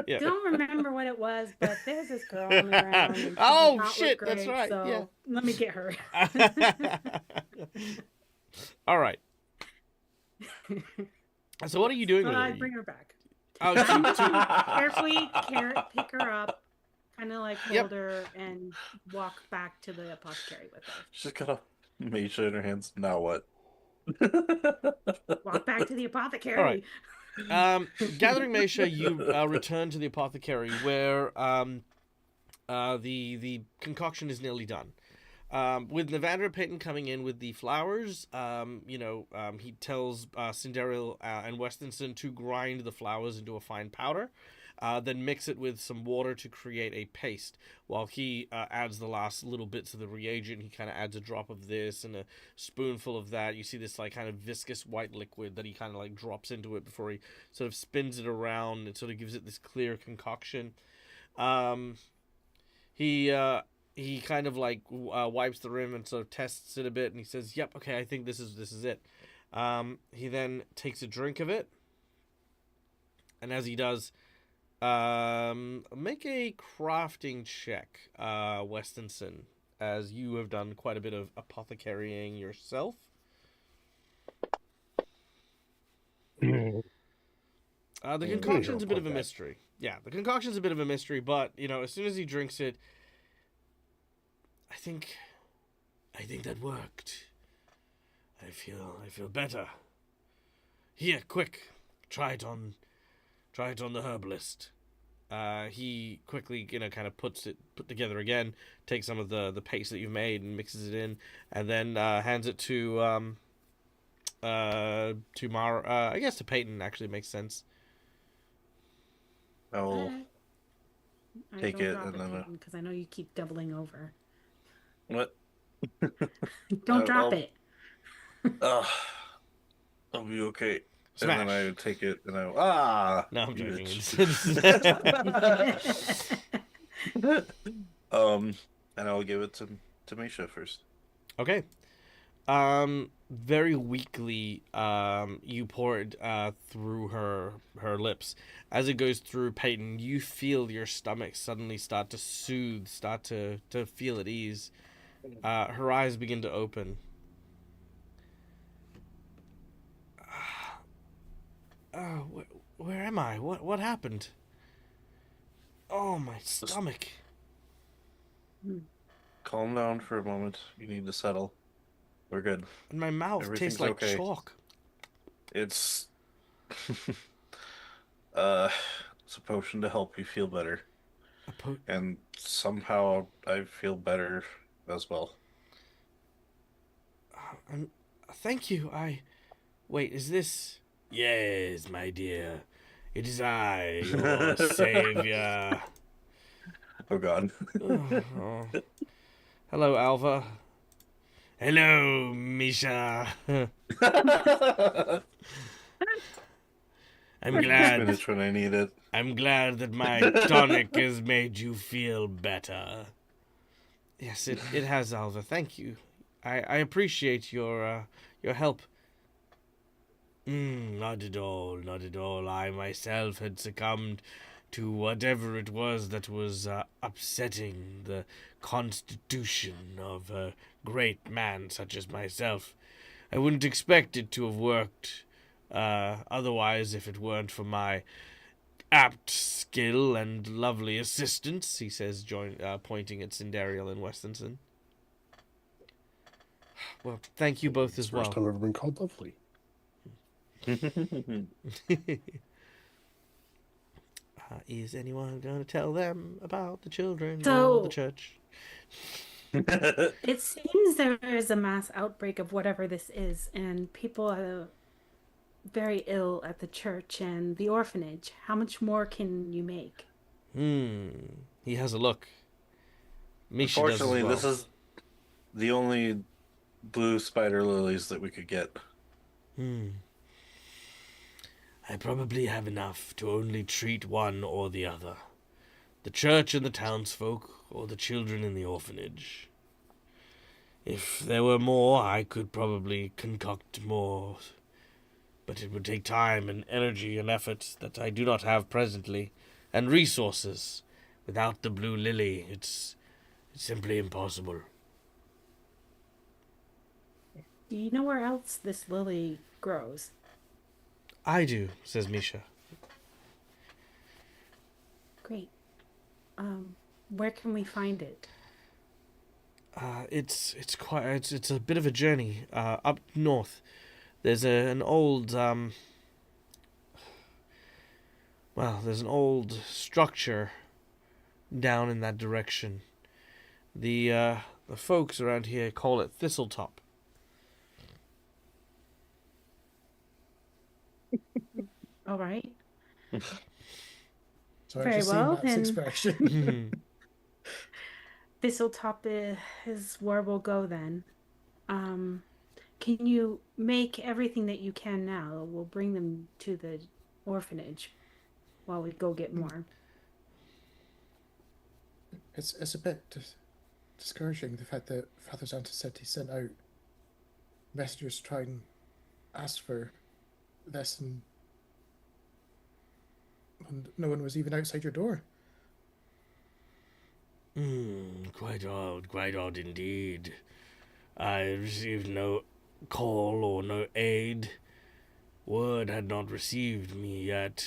Yeah. Don't remember what it was, but there's this girl on the ground. And she Oh, does not look shit, that's great, right, So yeah. let me get her. All right. So what are you doing So with I her? bring her back. Oh, Carefully pick her up, kind of like hold Yep. her and walk back to the apothecary with her. She's got a Misha in her hands. Now what? Walk back to the apothecary. All right. Gathering Mesha, you return to the apothecary where the concoction is nearly done. With Navandra Payton coming in with the flowers, he tells Cinderil and Westinson to grind the flowers into a fine powder, then mix it with some water to create a paste. While he adds the last little bits of the reagent, he kind of adds a drop of this and a spoonful of that. You see this like kind of viscous white liquid that he kind of like drops into it before he sort of spins it around and sort of gives it this clear concoction. He kind of like wipes the rim and sort of tests it a bit, and he says, "Yep, okay, I think this is it." He then takes a drink of it, and as he does, make a crafting check, Westinson, as you have done quite a bit of apothecarying yourself. The concoction's a bit of a mystery. Yeah, the concoction's a bit of a mystery, but as soon as he drinks it, I think that worked. I feel better. Here, quick, try it on the herbalist. He quickly, kind of put together again, takes some of the paste that you've made and mixes it in, and then hands it to Mara. I guess to Peyton actually makes sense. I'll take it and then because I know you keep doubling over. what? Don't drop it. I'll be okay. Smash. And then I take it and No, I'm joking. And I'll give it to Misha first. Okay. Very weakly, you pour it through her lips. As it goes through Peyton, you feel your stomach suddenly start to soothe, start to feel at ease. Her eyes begin to open. Where am I? What happened? Oh, my stomach. Calm down for a moment. You need to settle. We're good. And my mouth Everything's tastes like okay. chalk. It's it's a potion to help you feel better. And somehow I feel better as well. Thank you. Wait, is this... Yes, my dear. It is I, your savior. Oh, God. Oh. Hello, Alva. Hello, Misha. I'm glad. Spinach when I need it. I'm glad that my tonic has made you feel better. Yes, it has, Alva. Thank you. I appreciate your help. Not at all, not at all. I myself had succumbed to whatever it was that was upsetting the constitution of a great man such as myself. I wouldn't expect it to have worked otherwise if it weren't for my apt skill and lovely assistance, he says, pointing at Cinderil and Westinson. Well, thank you both as well. First time I've ever been called lovely. Is anyone going to tell them about the children So- of the church? It seems there is a mass outbreak of whatever this is, and people very ill at the church and the orphanage. How much more can you make? He has a look. Misha does as Unfortunately, well. this is the only blue spider lilies that we could get. I probably have enough to only treat one or the other. The church and the townsfolk, or the children in the orphanage. If there were more, I could probably concoct more. But it would take time and energy and effort that I do not have presently, and resources. Without the blue lily, it's simply impossible. Do you know where else this lily grows? I do, says Misha. Great. Where can we find it? It's a bit of a journey. Up north, there's an old there's an old structure down in that direction. The folks around here call it Thistletop. All right. So Very I've just seen well, Matt's then. expression. Thistletop is where we'll go then. Can you make everything that you can now? We'll bring them to the orphanage while we go get more. It's a bit discouraging, the fact that Father Santa said he sent out messengers to try and ask for this, and no one was even outside your door. Quite odd indeed. I received no call or no aid. Word had not received me yet.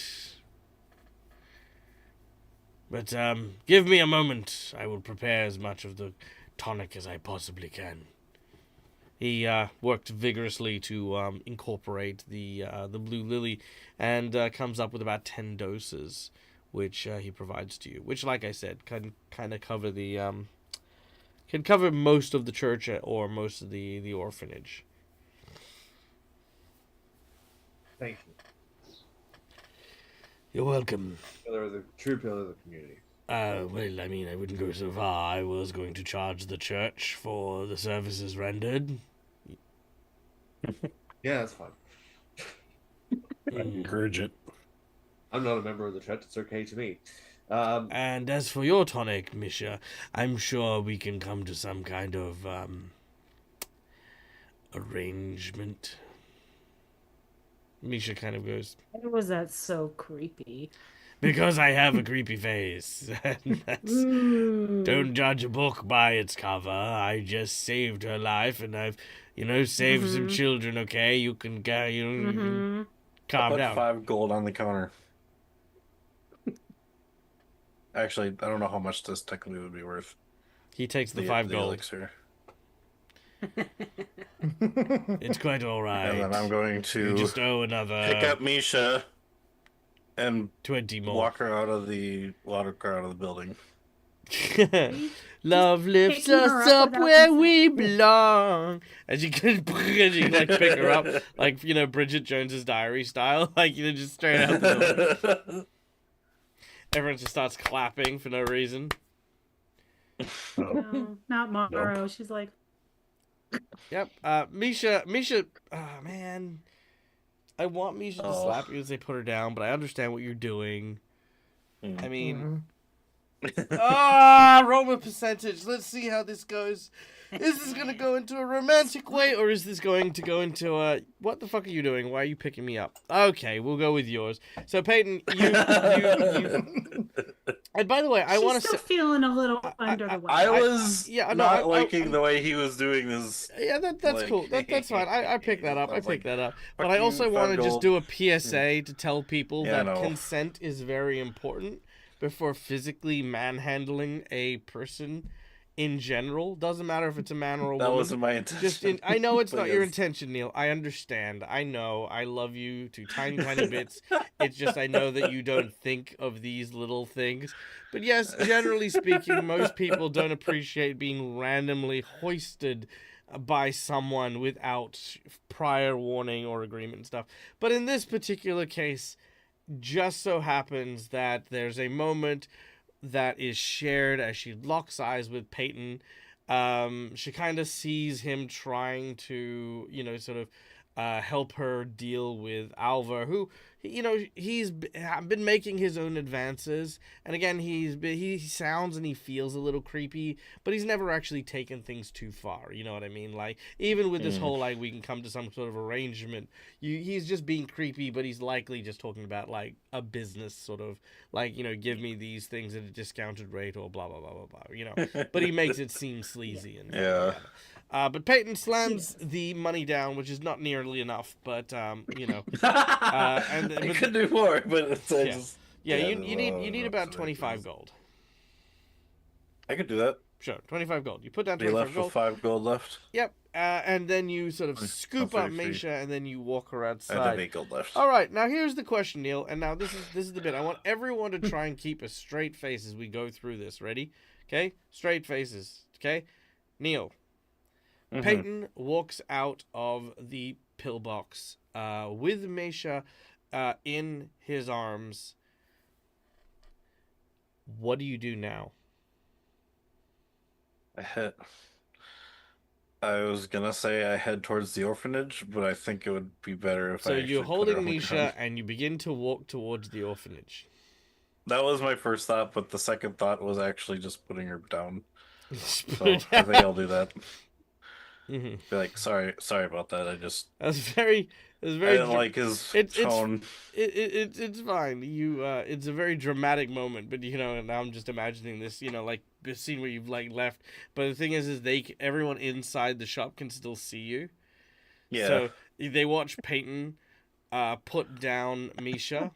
But, give me a moment. I will prepare as much of the tonic as I possibly can. He, worked vigorously to, incorporate the blue lily, and, comes up with about 10 doses, which, he provides to you. Which, like I said, can kind of cover the, can cover most of the church or most of the orphanage. Thank you. You're welcome. The true pillar of the community. Well, I mean, I wouldn't go so far. I was going to charge the church for the services rendered. Yeah, that's fine. I encourage it. I'm not a member of the church. It's okay to me. And as for your tonic, Misha, I'm sure we can come to some kind of, arrangement. Misha kind of goes, Why was that so creepy? because I have a creepy face. Don't judge a book by its cover. I just saved her life, and I've, saved some children, okay? You can go, you can calm Put down. 5 gold on the counter. Actually, I don't know how much this technically would be worth. He takes the 5 gold. Elixir. It's quite all right. And then I'm going You to just owe another pick up Misha and 20 more. walk her out of the building. Love lifts Picking her us up up without where consent. we belong. As you can, like pick her up, like Bridget Jones's Diary style, just straight out the door. Everyone just starts clapping for no reason. No, not Maro. She's like, Yep. Misha. Oh man, I want Misha to slap you as they put her down, but I understand what you're doing. I mean. Roll percentage. Let's see how this goes. Is this going to go into a romantic way, or is this going to go into a... What the fuck are you doing? Why are you picking me up? Okay, we'll go with yours. So, Peyton, you... And by the way, I want to still feeling a little under the weather. I was not liking the way he was doing this. Yeah, that's cool. That's fine. I picked that up. But fuck I you, also want to just Gold. do a PSA to tell people Yeah, that no. consent is very important before physically manhandling a person in general. Doesn't matter if it's a man or a That woman. wasn't my intention. I know it's not your Yes. intention, Neil. I understand. I know. I love you to tiny, tiny bits. It's just I know that you don't think of these little things. But yes, generally speaking, most people don't appreciate being randomly hoisted by someone without prior warning or agreement and stuff. But in this particular case, just so happens that there's a moment that is shared as she locks eyes with Peyton. She kind of sees him trying to, sort of help her deal with Alva, who, he's been making his own advances. And again, he sounds and he feels a little creepy, but he's never actually taken things too far. You know what I mean? Like, even with this whole, like, we can come to some sort of arrangement, he's just being creepy, but he's likely just talking about, like, a business sort of, like, give me these things at a discounted rate or blah, blah, blah, blah, blah, but he makes it seem sleazy. And Yeah. but Peyton slams the money down, which is not nearly enough, but, I could do more, but it's you need about 25 gold. I could do that. Sure, 25 gold. You put down Be 25 left gold. with 5 gold left. Yep, and then you sort of scoop up 33. Misha, and then you walk her outside. And then 8 gold left. All right, now here's the question, Neil, and now this is the bit. I want everyone to try and keep a straight face as we go through this. Ready? Okay? Straight faces. Okay? Neil. Peyton walks out of the pillbox with Misha in his arms. What do you do now? I was gonna say I head towards the orphanage, but I think it would be better if So I you're actually put her holding on the Misha ground. and you begin to walk towards the orphanage. That was my first thought, but the second thought was actually just putting her down. So Put I her think I'll do that. Mhm. Be like, sorry about that. I didn't like his tone. It's fine. It's a very dramatic moment, but and now I'm just imagining this, like the scene where you've like left. But the thing is everyone inside the shop can still see you. Yeah. So they watch Peyton put down Misha.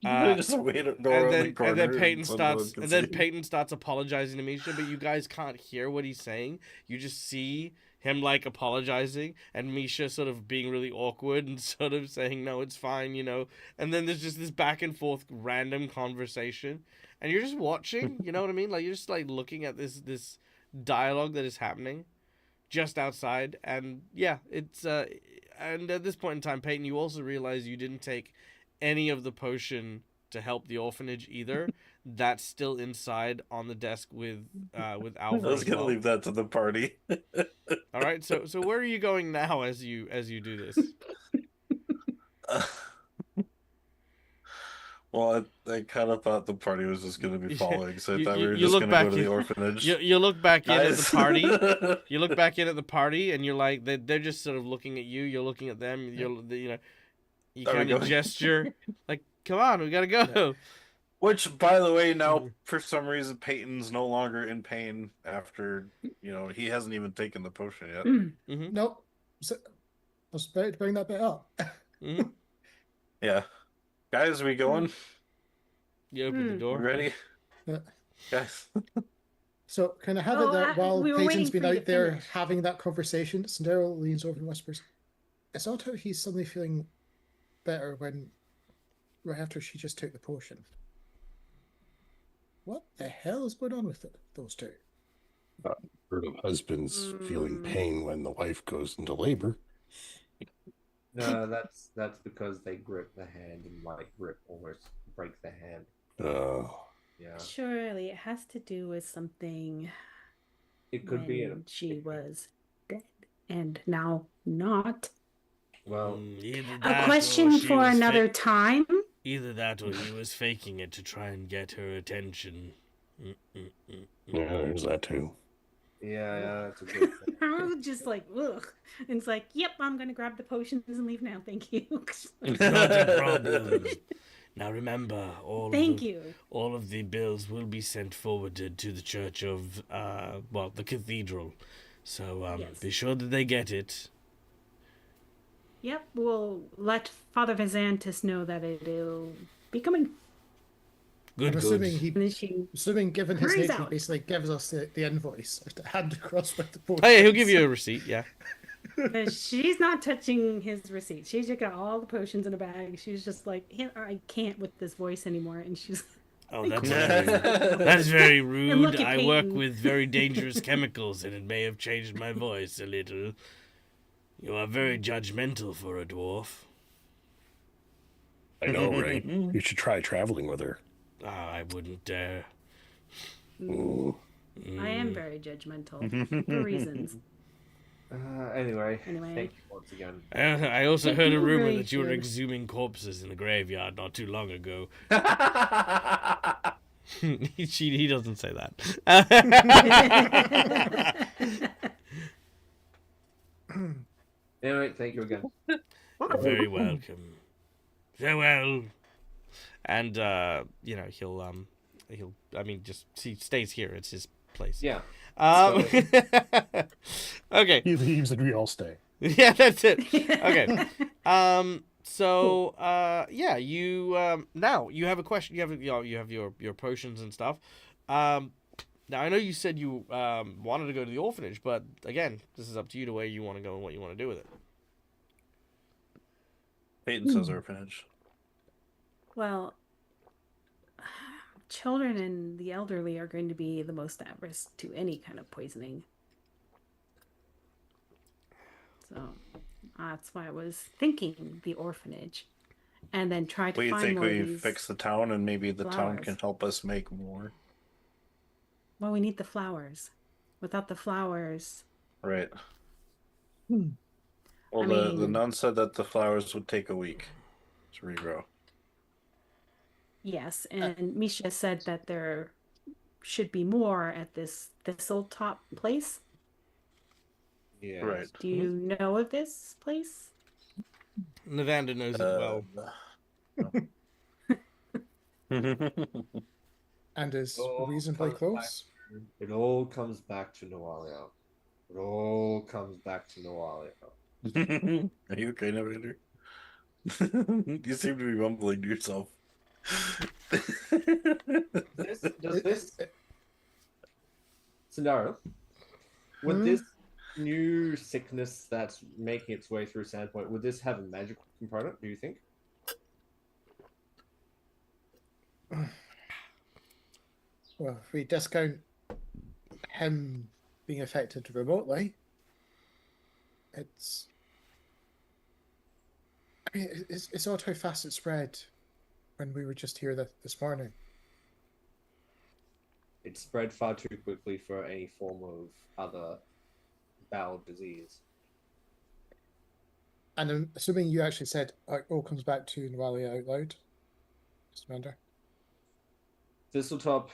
Just wait at door and corner then Peyton someone starts can see. Peyton starts apologizing to Misha, but you guys can't hear what he's saying. You just see him like apologizing and Misha sort of being really awkward and sort of saying no, it's fine, and then there's just this back and forth random conversation and you're just watching, you know what I mean? Like you're just like looking at this dialogue that is happening just outside. And yeah, it's and at this point in time, Peyton, you also realize you didn't take any of the potion to help the orphanage either. That's still inside on the desk with Alva. I was gonna leave that to the party. All right, so where are you going now as you do this? Well, I kind of thought the party was just going to be following, so I thought we were you just look going to go back to the in- orphanage. You look back in at the Guys. party. You look back in at the party, and you're like they're just sort of looking at you. You're looking at them. You Are we kind of going? gesture like, "Come on, we gotta go." Which, by the way, now for some reason Peyton's no longer in pain after he hasn't even taken the potion yet. Mm-hmm. Nope. So, I was about to bring that bit up. Mm-hmm. Yeah, guys, are we going? You open the We door. ready, Yeah. guys? So can I have it that while we were waiting Peyton's been for you to out there finish. having that conversation, Sandero leans over and whispers, "It's odd how he's suddenly feeling better when right after she just took the potion. What the hell is going on with those two?" Heard of husbands feeling pain when the wife goes into labor. No, that's because they grip the hand and like almost break the hand. Yeah, Surely it has to do with something it could be. when she was dead and now not. Well, Either A that or question she for was another time. Either that or he was faking it to try and get her attention. Yeah, there's that too. yeah, that's a good thing. I was just like, ugh. And it's like, yep, I'm gonna grab the potions and leave now. Thank you. Not a problem. Now remember, Thank you. all of the bills will be sent forwarded to the church of, the cathedral. So Yes. be sure that they get it. Yep, we'll let Father Vizantis know that it'll be coming. Good, I'm assuming Finishing. assuming given his Hurries nature, he out. basically gives us the invoice to hand across with the potion. Oh yeah, he'll give you a receipt. Yeah. She's not touching his receipt. She's just got all the potions in a bag. She's just like, I can't with this voice anymore. And she's Oh, that's Cool. very, that's very And look rude. at I work Peyton. with very dangerous chemicals, and it may have changed my voice a little. You are very judgmental for a dwarf. I know, right? You should try traveling with her. I wouldn't dare. Mm. I am very judgmental for reasons. Anyway, Anyway. thank you once again. I also Hey, heard a you rumor really that you were should. exhuming corpses in the graveyard not too long ago. he doesn't say that. Anyway, thank you again. You're very welcome. Farewell. And he'll just he stays here. It's his place. Yeah. Okay. He leaves and we all stay. Yeah, that's it. Okay. You now you have a question. You have your potions and stuff. Now I know you said you wanted to go to the orphanage, but again, this is up to you to where you want to go and what you want to do with it. Peyton says orphanage. Well, children and the elderly are going to be the most at risk to any kind of poisoning. So that's why I was thinking the orphanage, and then try to We find think more of we these fix the town and maybe the town flowers. can help us make more. Well, we need the flowers. Without the flowers, Right. Hmm. Well, I the mean- nun said that the flowers would take a week to regrow. yes. And Misha said that there should be more at this old top place. Yeah. Right. Do you know of this place? Navanda knows it well. And is Oh, reasonably comes close. It all comes back to Noalia. It all comes back to Noalia. Are you okay, Navigator? You seem to be mumbling to yourself. Does this scenario, would this new sickness that's making its way through Sandpoint, would this have a magical component, do you think? Well, if we discount him being affected remotely, it's. I mean, it's odd how fast it spread when we were just here this morning. It spread far too quickly for any form of other bowel disease. And I'm assuming you actually said it all comes back to Noalia out loud, Mr. Mander. Thistletop,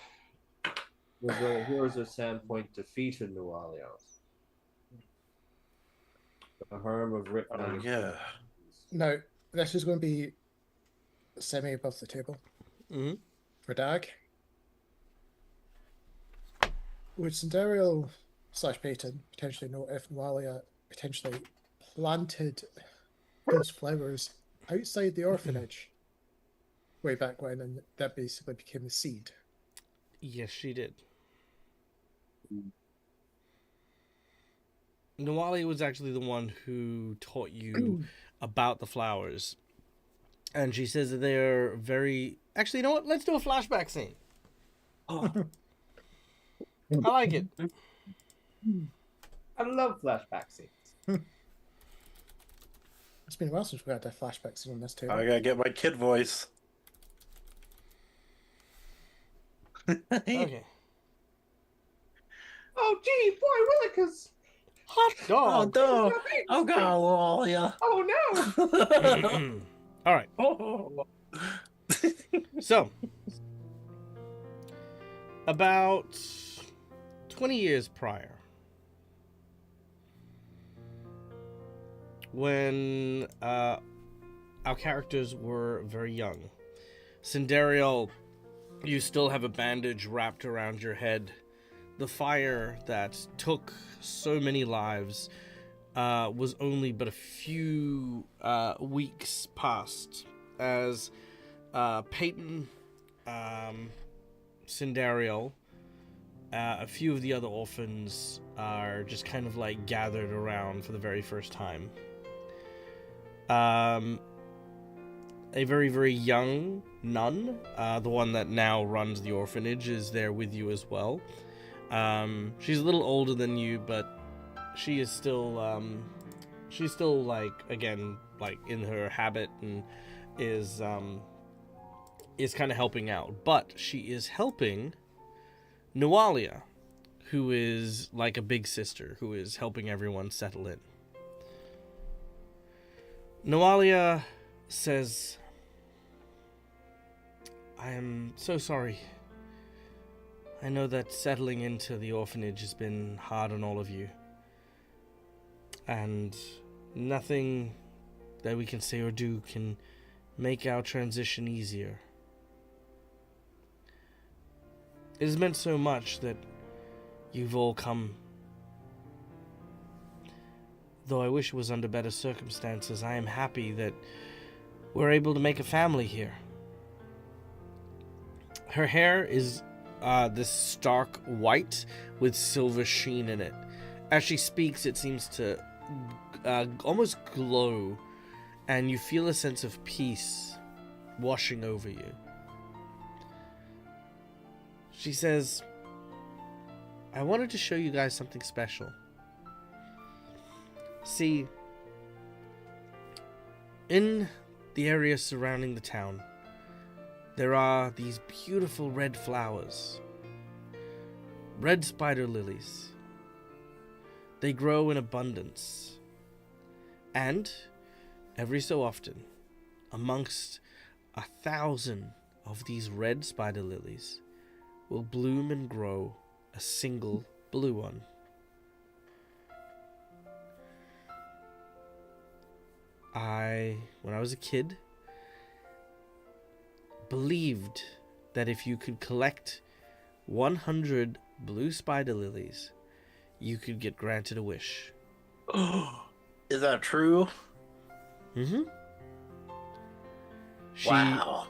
with the heroes of Sandpoint, defeated Noalia. The harm of Rip. Yeah. Now, this is going to be semi above the table Mm-hmm. for Dag. Would Cindereal / Peyton potentially know if Noalia potentially planted those flowers outside the orphanage way back when, and that basically became the seed? Yes, she did. Nawali was actually the one who taught you about the flowers. And she says that they're very... Actually, you know what? Let's do a flashback scene. I like it. I love flashback scenes. It's been a while since we had a flashback scene on this table. I gotta get my kid voice. Okay. Oh, gee, boy, Willikers! Hot dog. no! Oh god, Walia. Oh, no! All right. Oh. So, about 20 years prior, when our characters were very young, Cindereal, you still have a bandage wrapped around your head. The fire that took so many lives was only but a few weeks past, as Peyton, Cindereal, a few of the other orphans are just kind of like gathered around for the very first time. a very, very young nun. The one that now runs the orphanage is there with you as well. She's a little older than you, but she is still, like, again, like in her habit and is kind of helping out. But she is helping Nualia, who is like a big sister, who is helping everyone settle in. Nualia says, I am so sorry. I know that settling into the orphanage has been hard on all of you. And nothing that we can say or do can make our transition easier. It has meant so much that you've all come. Though I wish it was under better circumstances, I am happy that we're able to make a family here. Her hair is this stark white with silver sheen in it. As she speaks, it seems to almost glow, and you feel a sense of peace washing over you. She says, I wanted to show you guys something special. See, in the area surrounding the town, there are these beautiful red flowers. Red spider lilies. They grow in abundance. And, every so often, amongst 1,000 of these red spider lilies, will bloom and grow a single blue one. When I was a kid, believed that if you could collect 100 blue spider lilies, you could get granted a wish. Is that true? Mm-hmm. Wow.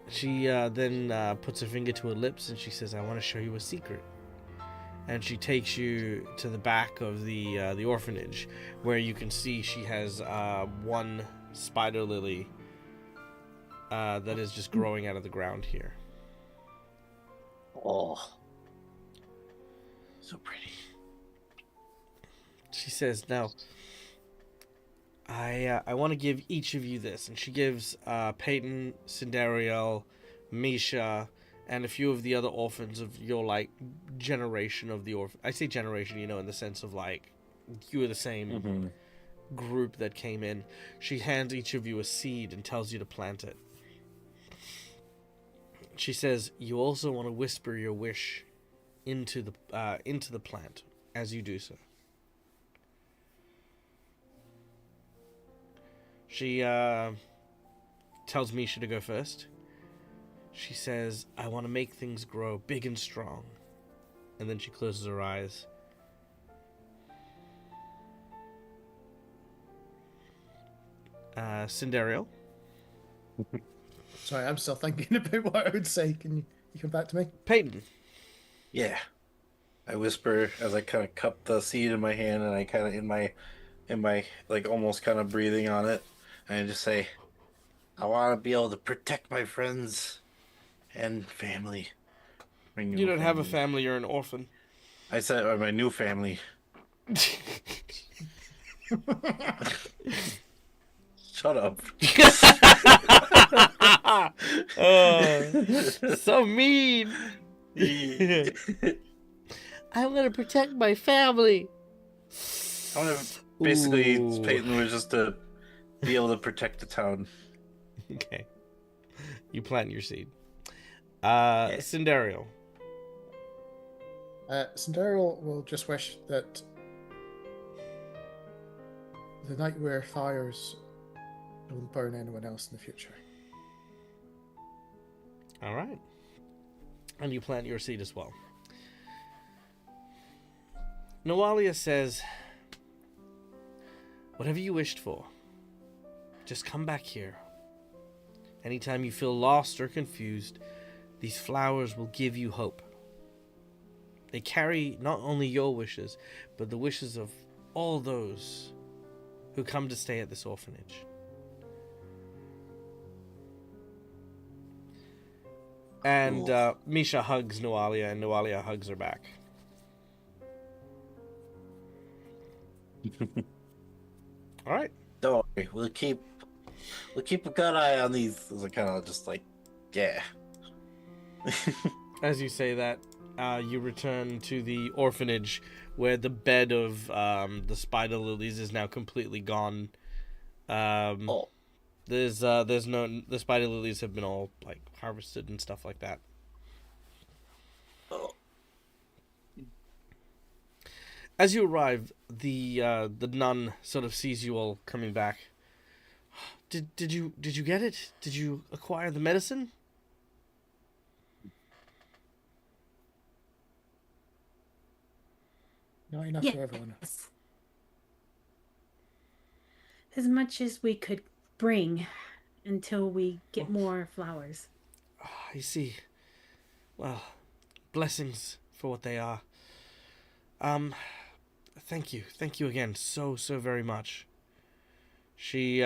She then puts her finger to her lips and she says, I want to show you a secret. And she takes you to the back of the orphanage, where you can see she has one spider lily that is just growing out of the ground here. Oh. So pretty. She says, now, I want to give each of you this. And she gives Peyton, Cinderiel, Misha, and a few of the other orphans of your, like, generation of the orphan. I say generation, you know, in the sense of, like, you were the same group that came in. She hands each of you a seed and tells you to plant it. She says, you also want to whisper your wish into the plant as you do so. She tells Misha to go first. She says, I want to make things grow big and strong. And then she closes her eyes. Cinderiel. Sorry, I'm still thinking about what I would say. Can you come back to me? Peyton. Yeah. I whisper as I kind of cup the seed in my hand, and I kind of in my like almost kind of breathing on it, and I just say, I want to be able to protect my friends and family. You don't have a family, you're an orphan. I said my new family. Shut up. So mean. I want to protect my family. I want to basically, Peyton was just to be able to protect the town. Okay. You plant your seed. Cinderiel. Cinderiel will just wish that the Nightwear fires don't burn anyone else in the future. All right. And you plant your seed as well. Nualia says, whatever you wished for, just come back here. Anytime you feel lost or confused, these flowers will give you hope. They carry not only your wishes, but the wishes of all those who come to stay at this orphanage. And Cool. Misha hugs Nualia, and Nualia hugs her back. All right. Don't worry, we'll keep a good eye on these. I kind of just like, yeah. As you say that, you return to the orphanage where the bed of the spider lilies is now completely gone. Oh, There's no, the spider lilies have been all like harvested and stuff like that. oh. As you arrive, the nun sort of sees you all coming back. Did you get it? Did you acquire the medicine? Not enough for everyone. Yes. As much as we could bring until we get more flowers. I see. Well, blessings for what they are. Thank you again so very much. She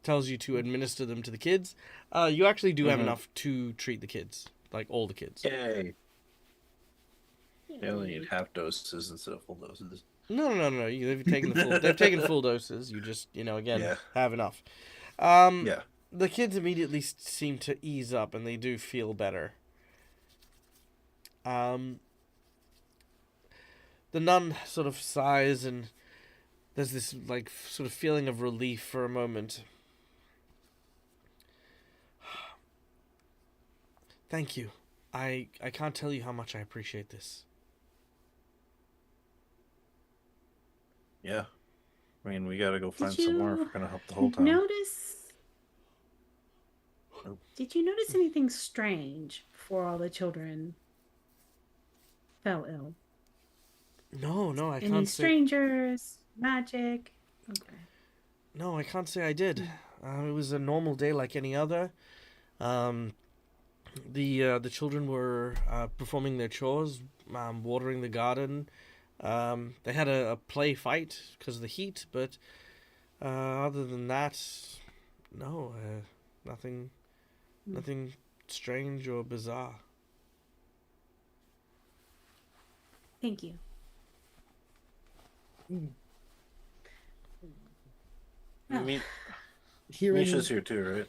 tells you to administer them to the kids. You actually do have enough to treat the kids, like all the kids. Yay. They only need half doses instead of full doses. No. They've taken the full. They've taken full doses. You just, again, Yeah. have enough. Yeah. The kids immediately seem to ease up, and they do feel better. The nun sort of sighs, and there's this like sort of feeling of relief for a moment. Thank you. I can't tell you how much I appreciate this. Yeah. I mean, we gotta go find Did some more if you we're gonna help the whole time. Did you notice anything strange before all the children fell ill? No, I Any can't say. strangers? Magic? Okay. No, I can't say I did. It was a normal day like any other. The children were performing their chores, watering the garden. They had a play fight because of the heat, but other than that, no, nothing strange or bizarre. Thank you. I mean, Hearing Misha's here too, right?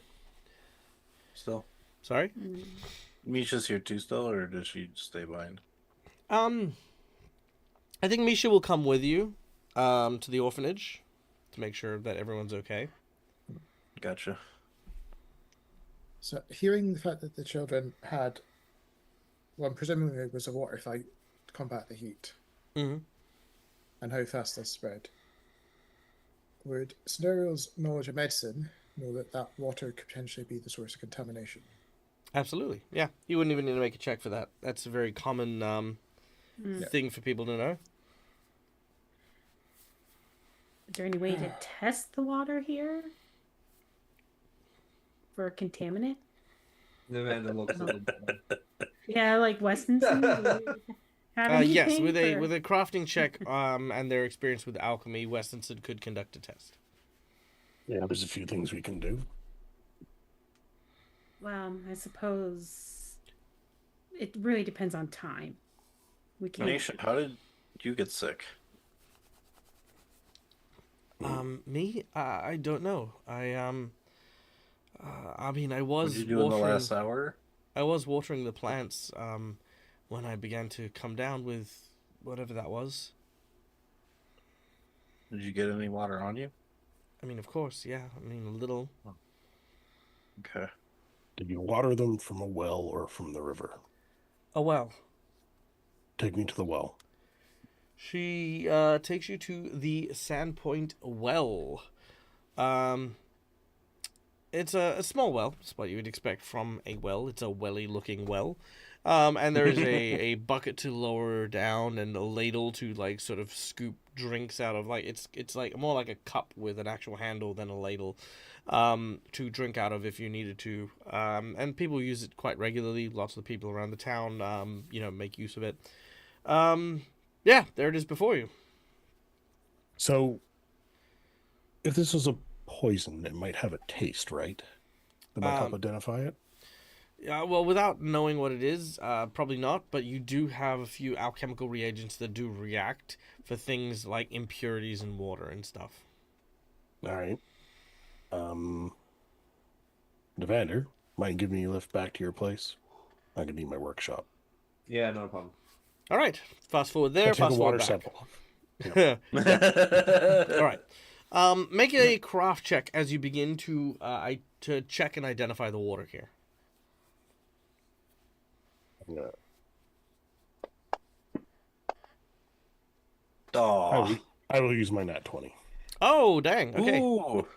Still? Sorry? Misha's here too still, or does she stay behind? I think Misha will come with you to the orphanage to make sure that everyone's okay. Gotcha. So, hearing the fact that the children had, well, presumably it was a water fight to combat the heat, Mm-hmm. and how fast this spread, would Scenario's knowledge of medicine know that that water could potentially be the source of contamination? Absolutely, yeah. You wouldn't even need to make a check for that. That's a very common thing for people to know. Is there any way to test the water here for a contaminant? Nevanda looks a little bit. Yeah, like Weston. Have Yes, anything with a crafting check and their experience with alchemy, Westonson could conduct a test. Yeah, there's a few things we can do. Well, I suppose it really depends on time. We can't. Nisha, how did you get sick? Me? I don't know. I mean, I What was did you do in the watering. last hour? I was watering the plants when I began to come down with whatever that was. Did you get any water on you? I mean, of course, yeah. I mean, a little. Okay. Did you water them from a well or from the river? Oh well. Take me to the well. She takes you to the Sandpoint well. It's a small well. It's what you would expect from a well. It's a welly-looking well. And there is a bucket to lower down and a ladle to like sort of scoop drinks out of. Like it's like more like a cup with an actual handle than a ladle to drink out of if you needed to. And people use it quite regularly. Lots of the people around the town make use of it. Yeah, there it is before you. So, if this was a poison, it might have a taste, right? That might help identify it. Well, without knowing what it is, probably not. But you do have a few alchemical reagents that do react for things like impurities in water and stuff. All right. Evander, mind giving me a lift back to your place? I'm gonna need my workshop. Yeah, no problem. All right. Fast forward there. I'll take a Fast forward water back. sample. All right. Make a craft check as you begin to check and identify the water here. I Oh. will use my nat 20. Oh, dang. Okay. Ooh.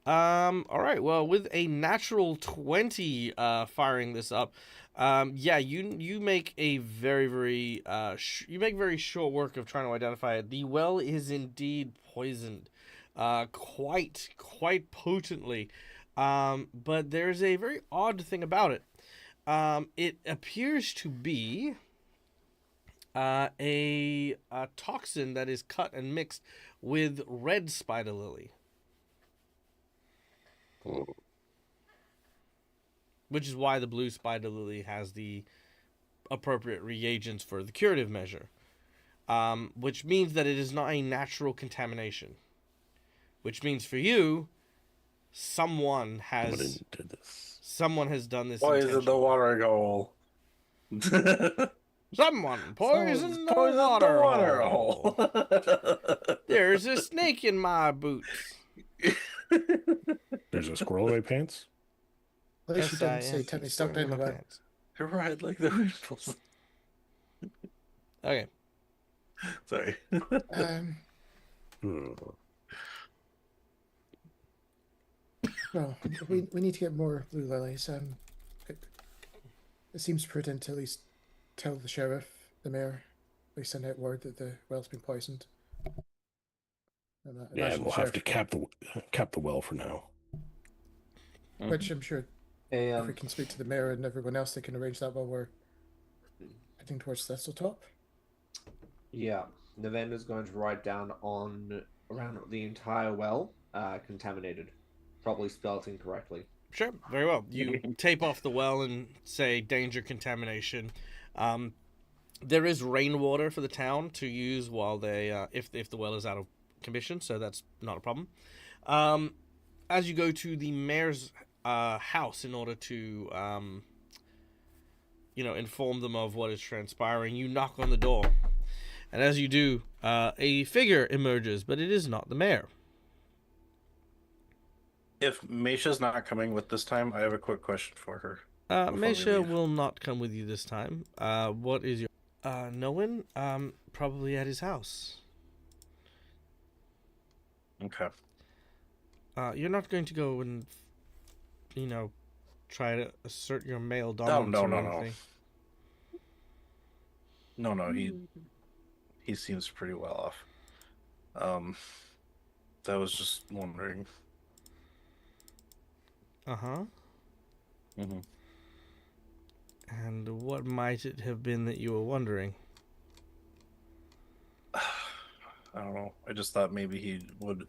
All right. Well, with a natural 20, firing this up, yeah, you make a very very short work of trying to identify it. The well is indeed poisoned, quite potently, but there's a very odd thing about it. It appears to be a toxin that is cut and mixed with red spider lily. Which is why the blue spider lily has the appropriate reagents for the curative measure. Which means that it is not a natural contamination. Which means for you, someone has done this. Poison the water hole. Someone poisoned the water hole. There's a snake in my boots. There's a squirrel in my pants. At least you didn't say Tiffany stuck down the well. You're right, like the originals. Okay. Sorry. Well, we need to get more blue lilies. It seems prudent to at least tell the sheriff, the mayor, they send out word that the well's been poisoned. Yeah, we'll have to cap the well for now. Which I'm sure if we can speak to the mayor and everyone else, they can arrange that while we're heading towards Thistletop. Yeah, Navenda's going to write down around the entire well, contaminated. Probably spelled incorrectly. Sure, very well. You tape off the well and say danger contamination. There is rainwater for the town to use while they, if the well is out of commission, so that's not a problem. As you go to the mayor's house in order to, inform them of what is transpiring, you knock on the door. And as you do, a figure emerges, but it is not the mayor. If Meisha's not coming with this time, I have a quick question for her. Meisha will not come with you this time. What is your... no one? Probably at his house. Okay. You're not going to go and, try to assert your male dominance or anything. No, he seems pretty well off. I was just wondering. Uh-huh. Mm-hmm. And what might it have been that you were wondering? I don't know. I just thought maybe he would...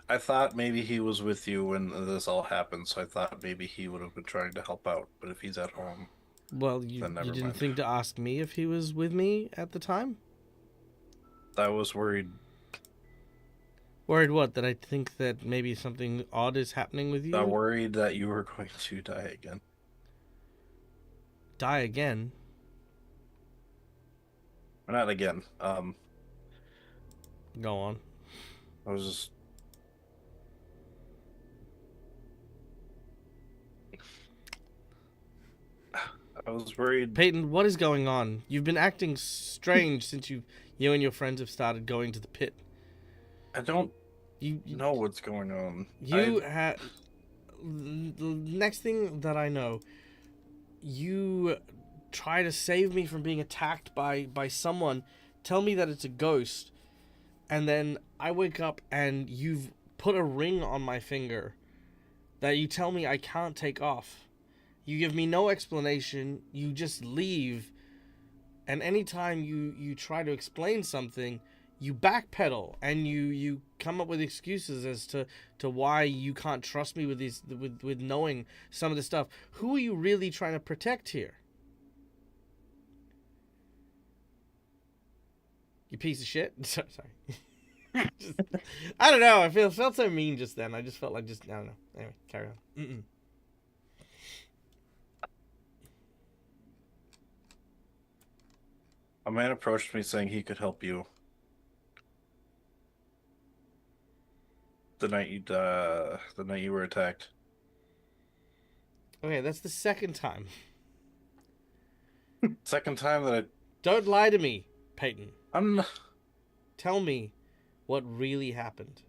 I thought maybe he was with you when this all happened, so I thought maybe he would have been trying to help out. But if he's at home... Well, you didn't think to ask me if he was with me at the time? I was worried. Worried what? That I think that maybe something odd is happening with you? I worried that you were going to die again. Die again? Or not again. Go on. I was just... I was worried. Peyton, what is going on? You've been acting strange since you and your friends have started going to the pit. I don't know what's going on. The next thing that I know, you try to save me from being attacked by someone, tell me that it's a ghost, and then I wake up and you've put a ring on my finger that you tell me I can't take off. You give me no explanation, you just leave, and anytime you try to explain something, you backpedal and you come up with excuses as to why you can't trust me with these with knowing some of this stuff. Who are you really trying to protect here? You piece of shit. Sorry. Just, I don't know. I felt so mean just then. I just felt like I don't know. Anyway, carry on. A man approached me saying he could help you. The night you were attacked. Okay, that's the second time. Second time that Don't lie to me, Peyton. I'm not... Tell me what really happened.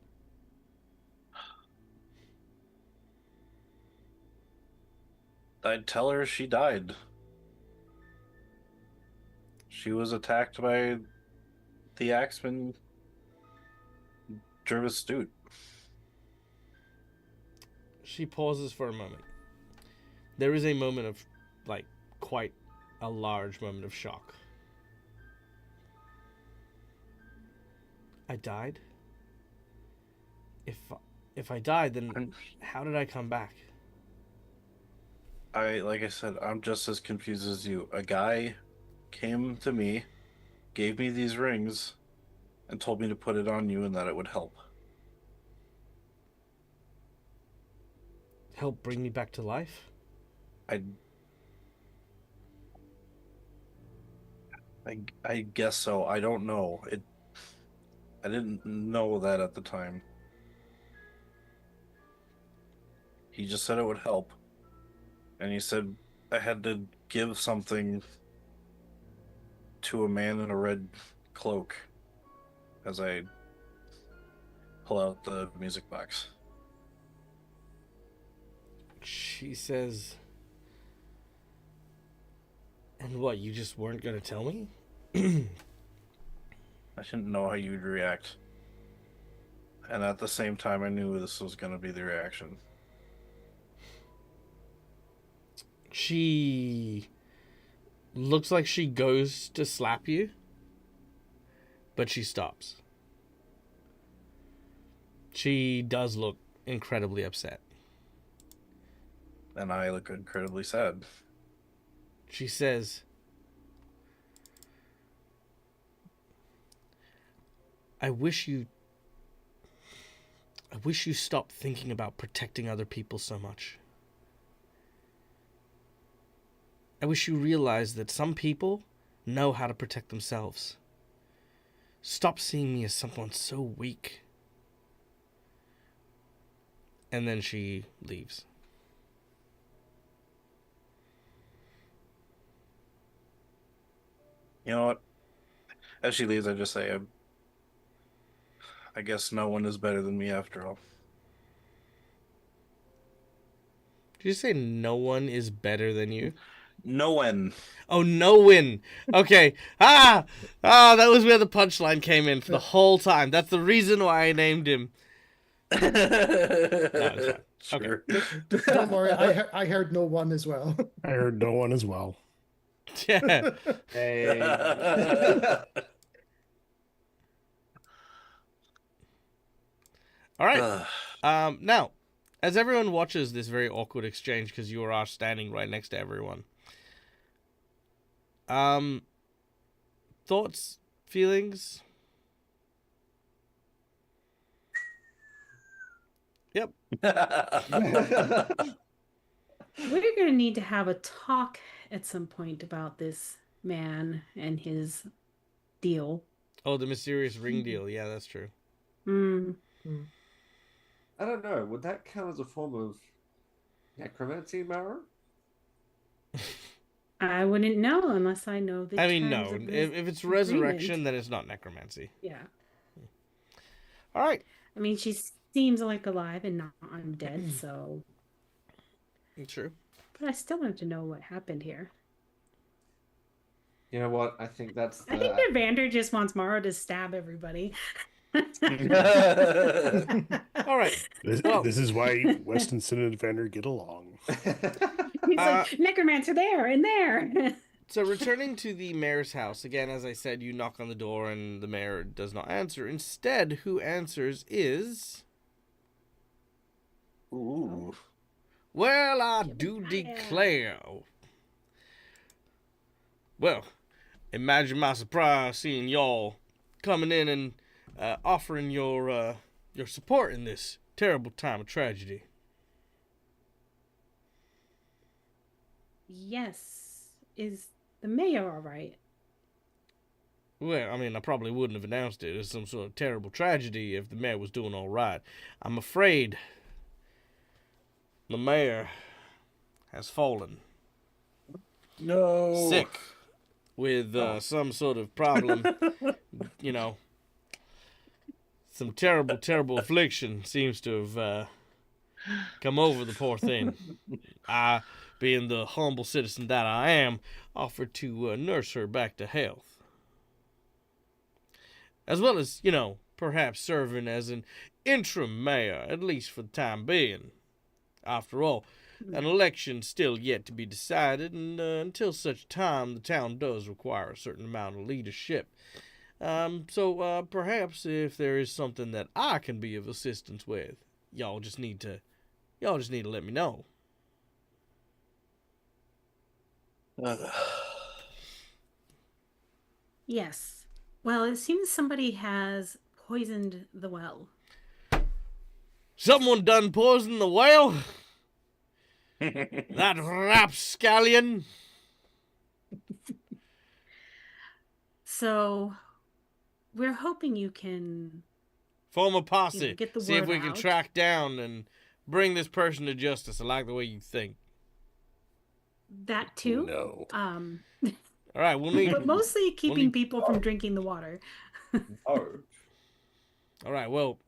I'd tell her she died. She was attacked by the axeman Jervis Stute. She pauses for a moment. There is a moment of, like, quite a large moment of shock. I died? If I died, then how did I come back? Like I said, I'm just as confused as you. A guy came to me, gave me these rings, and told me to put it on you and that it would help. Help bring me back to life? I guess so. I don't know. I didn't know that at the time. He just said it would help. And he said I had to give something to a man in a red cloak as I pull out the music box. She says, and what, you just weren't going to tell me? I didn't know how you'd react. And at the same time, I knew this was going to be the reaction. She looks like she goes to slap you, but she stops. She does look incredibly upset. And I look incredibly sad. She says, I wish you stopped thinking about protecting other people so much. I wish you realized that some people know how to protect themselves. Stop seeing me as someone so weak. And then she leaves. You know what? As she leaves, I just say, I guess no one is better than me after all. Did you say no one is better than you? No one. Oh, no win. Okay. That was where the punchline came in for the whole time. That's the reason why I named him. No, it's fine. Sure. Okay. Don't worry, I heard no one as well. I heard no one as well. Yeah. Hey. All right. Now, as everyone watches this very awkward exchange, because you are standing right next to everyone, thoughts, feelings? Yep. We're going to need to have a talk at some point about this man and his deal. Oh, the mysterious ring deal. Yeah, that's true. Mm. I don't know. Would that count as a form of necromancy, Mara? I wouldn't know unless I know the I mean, terms no. of this If it's resurrection, agreement. then it's not necromancy. Yeah. All right. I mean, she seems like alive and not undead, so... True. But I still have to know what happened here. You know what? I think that's I think Evander just wants Morrow to stab everybody. All right. This is why Weston and Vander get along. He's like, necromancer there and there. So returning to the mayor's house, again, as I said, you knock on the door and the mayor does not answer. Instead, who answers is... Ooh. Well, I Jebediah. do declare. Well, imagine my surprise seeing y'all coming in and offering your support in this terrible time of tragedy. Yes. Is the mayor all right? Well, I mean, I probably wouldn't have announced it as some sort of terrible tragedy if the mayor was doing all right. I'm afraid the mayor has fallen No. sick with some sort of problem, you know. Some terrible, terrible affliction seems to have come over the poor thing. I, being the humble citizen that I am, offered to nurse her back to health. As well as, you know, perhaps serving as an interim mayor, at least for the time being. After all, an election still yet to be decided, and until such time, the town does require a certain amount of leadership. So perhaps if there is something that I can be of assistance with, y'all just need to let me know. Yes. Well, it seems somebody has poisoned the well. Someone done poison the well? That rapscallion? So we're hoping you can Form a posse. get the See if word we can out. track down and bring this person to justice. I like the way you think. that too. No. All right, we'll need. But mostly keeping need- people from drinking the water. Oh. All right, well,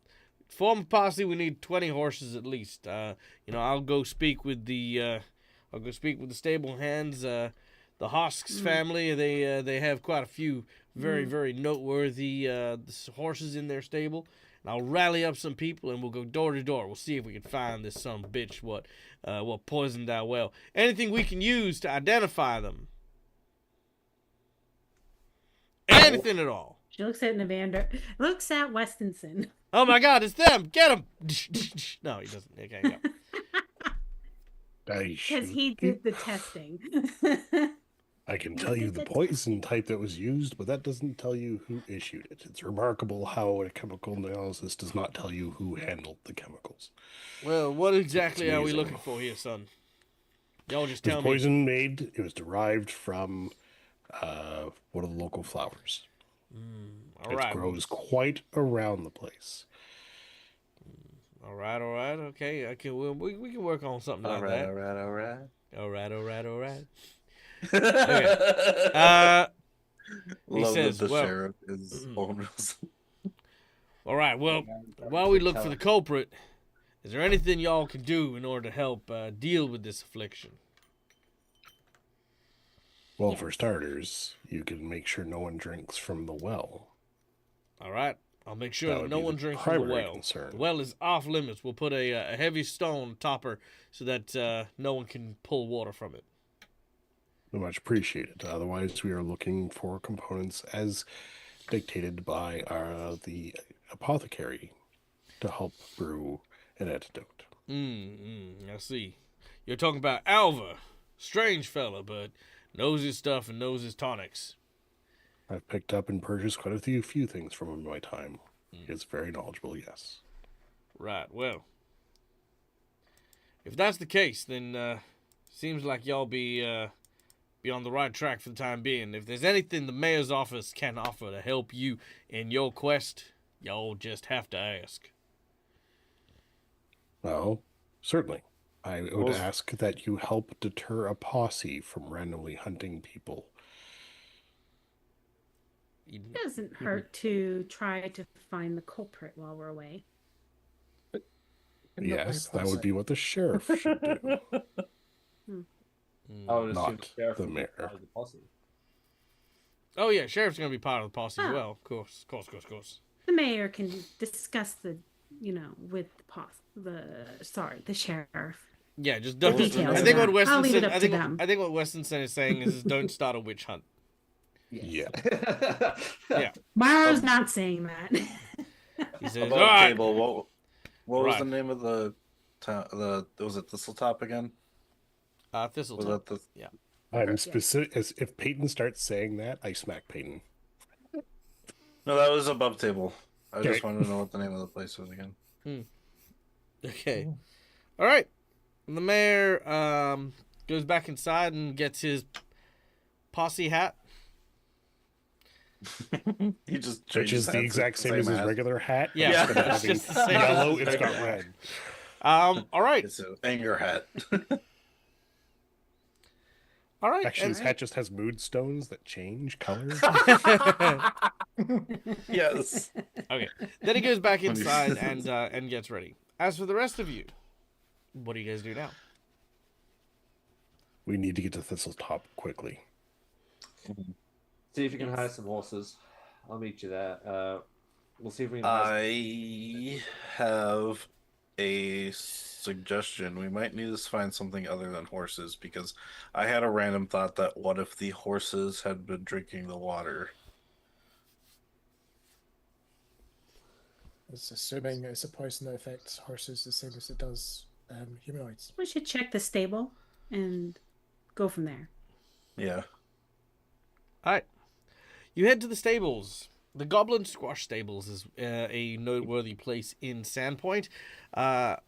form a posse. We need 20 horses at least. I'll go speak with the stable hands. The Hosks family. They have quite a few very very noteworthy horses in their stable. And I'll rally up some people and we'll go door to door. We'll see if we can find this son of a bitch what poisoned our well. Anything we can use to identify them. Anything at all. She looks at looks at Westinson. Oh my God, it's them! Get him! No, he doesn't. He can't go. Because he did the testing. I can tell you the poison type that was used, but that doesn't tell you who issued it. It's remarkable how a chemical analysis does not tell you who handled the chemicals. Well, what exactly It's are we amazing. looking for here, son? Y'all just It tell was me. poison made. It was derived from one of the local flowers. All It right. grows quite around the place. All right. Okay. We can work on something like that. All right. All right. Love says, that the well, sheriff is almost. All right. Well, while we look for the culprit, is there anything y'all can do in order to help deal with this affliction? Well, for starters, you can make sure no one drinks from the well. All right. I'll make sure That that would no be one the drinks from the primary well. concern. The well is off limits. We'll put a heavy stone topper so that no one can pull water from it. Much appreciated. Otherwise, we are looking for components as dictated by the apothecary to help brew an antidote. I see. You're talking about Alva. Strange fella, but knows his stuff and knows his tonics. I've picked up and purchased quite a few things from him in my time. He's very knowledgeable, yes. Right, well. If that's the case, then seems like y'all be on the right track for the time being. If there's anything the mayor's office can offer to help you in your quest, y'all just have to ask. Well, certainly. I would Well- ask that you help deter a posse from randomly hunting people. It doesn't hurt to try to find the culprit while we're away. Yes, that would be what the sheriff should do. I would assume Not the sheriff the would be mayor. part of the posse. Oh yeah, sheriff's gonna be part of the posse as Ah. well. Of course. The mayor can discuss with the sheriff. Yeah, just What don't. was the Details I name think of what it? I'll leave it Westonson. up I to think. them. I think what Westonson is saying is don't start a witch hunt. Yeah. Yeah. Mara's not saying that. He says, Above "All right, table, what was Right. the name of the was it Thistletop again? Was Thistletop." that the Yeah. I'm specific. As if Peyton starts saying that, I smack Peyton. No, that was above table. I Okay. just wanted to know what the name of the place was again. Okay. All right. The mayor goes back inside and gets his posse hat. He just Which changes is the hats exact the same as his hat. regular hat. Yeah, Instead of it's having just the same as yellow, his it's got regular red. All right. It's an anger hat. All right. Actually, his and- hat just has mood stones that change color. Yes. Okay. Then he goes back When he inside says- and gets ready. As for the rest of you, what do you guys do now? We need to get to Thistletop quickly. See if you can hire some horses. I'll meet you there. We'll see if we can hire I have a suggestion. We might need to find something other than horses because I had a random thought that what if the horses had been drinking the water? It's assuming it's a poison that affects horses the same as it does humanoids. We should check the stable and go from there. Yeah. All right. You head to the stables. The Goblin Squash Stables is a noteworthy place in Sandpoint,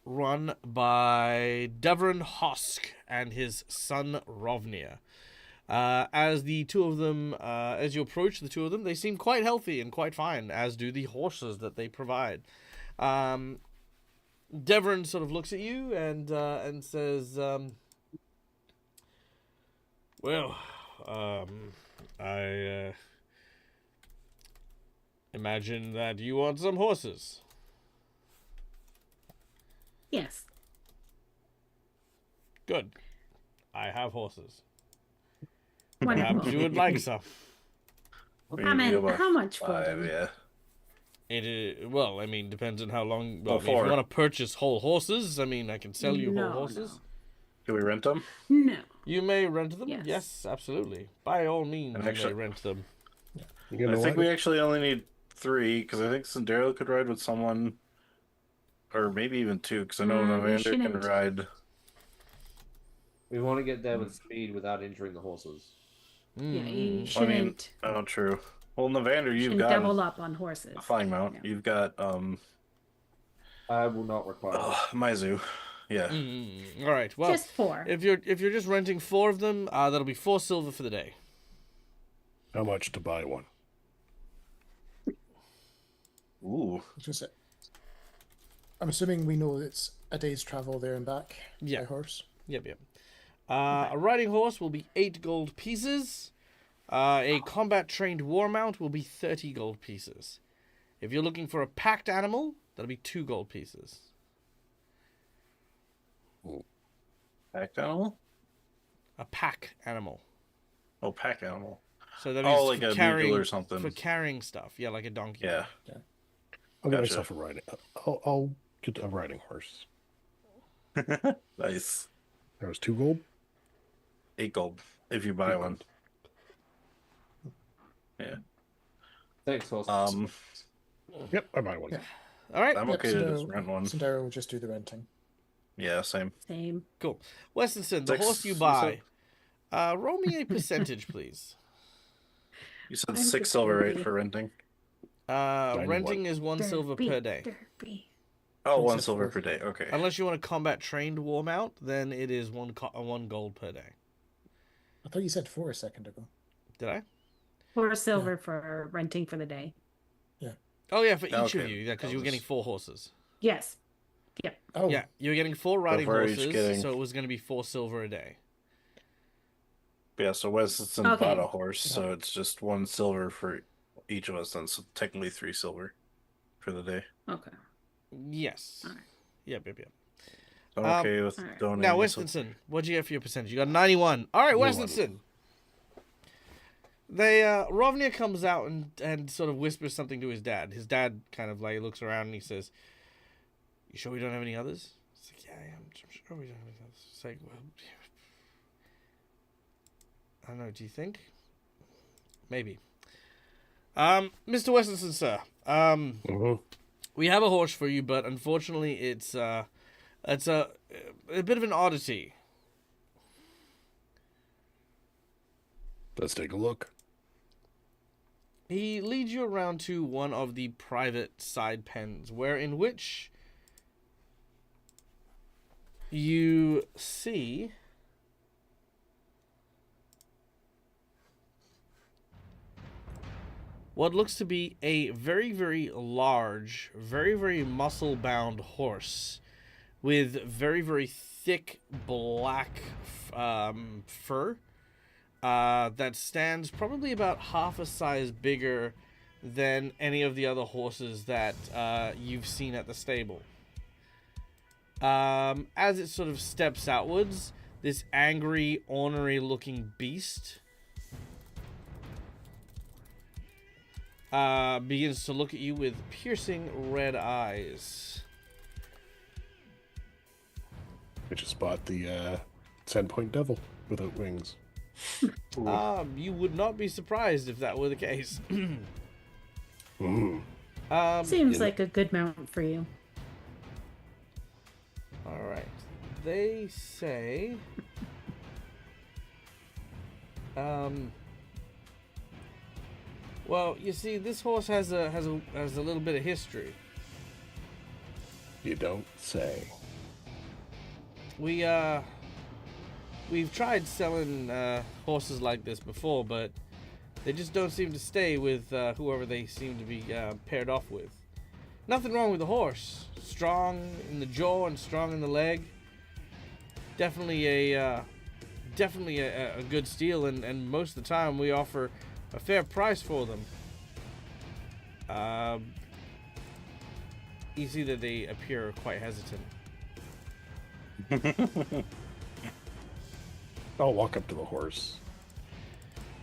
run by Devon Hosk and his son Rovnir. As the two of them, as you approach the two of them, they seem quite healthy and quite fine, as do the horses that they provide. Devon sort of looks at you and says, "Well, I imagine that you want some horses." Yes. Good. I have horses. Wonderful. Perhaps you would like some. We I need mean, about how much for 5, them? yeah. It is, well, I mean, depends on how long. Well, Oh, I mean, if 4. you want to purchase whole horses, I mean, I can sell you No, whole horses. Do we rent them? No. You may rent them. Yes. Yes, absolutely. By all means, And you actually- may rent them. You I know think what? we actually only need 3 because I think Sindero could ride with someone, or maybe even 2 because I know We Navander can shouldn't. ride. We want to get there with speed without injuring the horses. Yeah, you Mm. I shouldn't, mean, oh, true. Well, Navander, you've shouldn't got double up on horses. a flying mount. No. You've got I will not require it. Maizu. Yeah. All right. Well, Just 4. if you're just renting 4 of them, that'll be 4 silver for the day. How much to buy one? Ooh. Just it. I'm assuming we know it's a day's travel there and back Yeah. by horse. Yep. A riding horse will be 8 gold pieces. A combat trained war mount will be 30 gold pieces. If you're looking for a packed animal, that'll be 2 gold pieces. Pack animal? A pack animal. Oh, pack animal. So that Oh, means like for a carrying mule or something. For carrying stuff. Yeah, like a donkey. Yeah. I'll get Gotcha. myself a riding. I'll get a riding horse. Nice. That was 2 gold. 8 gold if you buy one. Yeah. Thanks, horse. Yep, I buy one. Yeah. All right. I'm okay to just rent one. Sindero will just do the renting. Yeah, same. Same. Cool. Westonson, the 6, horse you you buy. Roll me a percentage, please. You said I'm 6 just silver, right, gonna for renting? Renting is 1 silver per day. Derpy. Oh, 1 Except silver for- per day. Okay. Unless you want a combat trained war mount, then it is 1 gold per day. I thought you said 4 a second ago. Did I? 4 silver for renting for the day. Oh yeah, for each of Okay. you, yeah, because That you were getting was- 4 horses. Yes. Oh, Yeah, you were getting 4 riding far each horses, getting- so it was going to be 4 silver a day. Yeah, so Weston Okay. bought a horse, so it's just 1 silver for each of us then, so technically 3 silver for the day. Okay. Yes. Alright. Yep. I'm Um, okay with alright. donating. Now, so- Westonson, what'd you get for your percentage? You got 91. All right, 91. Westonson. They Rovnir comes out and sort of whispers something to his dad. His dad kind of like looks around and he says, "You sure we don't have any others?" It's like, yeah, I'm sure we don't. It's like, well, I don't know. Do you think? Maybe. Mr. Westonson, sir. We have a horse for you, but unfortunately, it's a bit of an oddity. Let's take a look. He leads you around to one of the private side pens, in which you see what looks to be a very, very large, very, very muscle-bound horse with very, very thick black fur that stands probably about half a size bigger than any of the other horses that you've seen at the stable. As it sort of steps outwards, this angry, ornery-looking beast begins to look at you with piercing red eyes. I just bought the Sandpoint Devil without wings. You would not be surprised if that were the case. Seems like a good mount for you. All right. They say well, you see, this horse has a little bit of history. You don't say. We've tried selling horses like this before, but they just don't seem to stay with whoever they seem to be paired off with. Nothing wrong with the horse. Strong in the jaw and strong in the leg. Definitely a good steal, and most of the time we offer a fair price for them. You see that they appear quite hesitant. I'll walk up to the horse.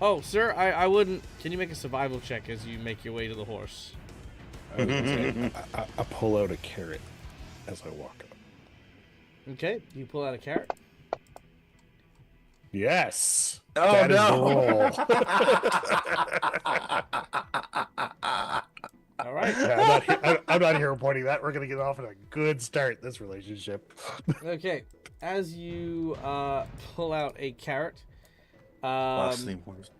Oh, sir, I wouldn't. Can you make a survival check as you make your way to the horse? I pull out a carrot as I walk up. Okay, you pull out a carrot. Yes. Oh, That is no. the roll. All right. Yeah, I'm not here pointing that. We're gonna get off on a good start this relationship. Okay, as you pull out a carrot, Last name horse.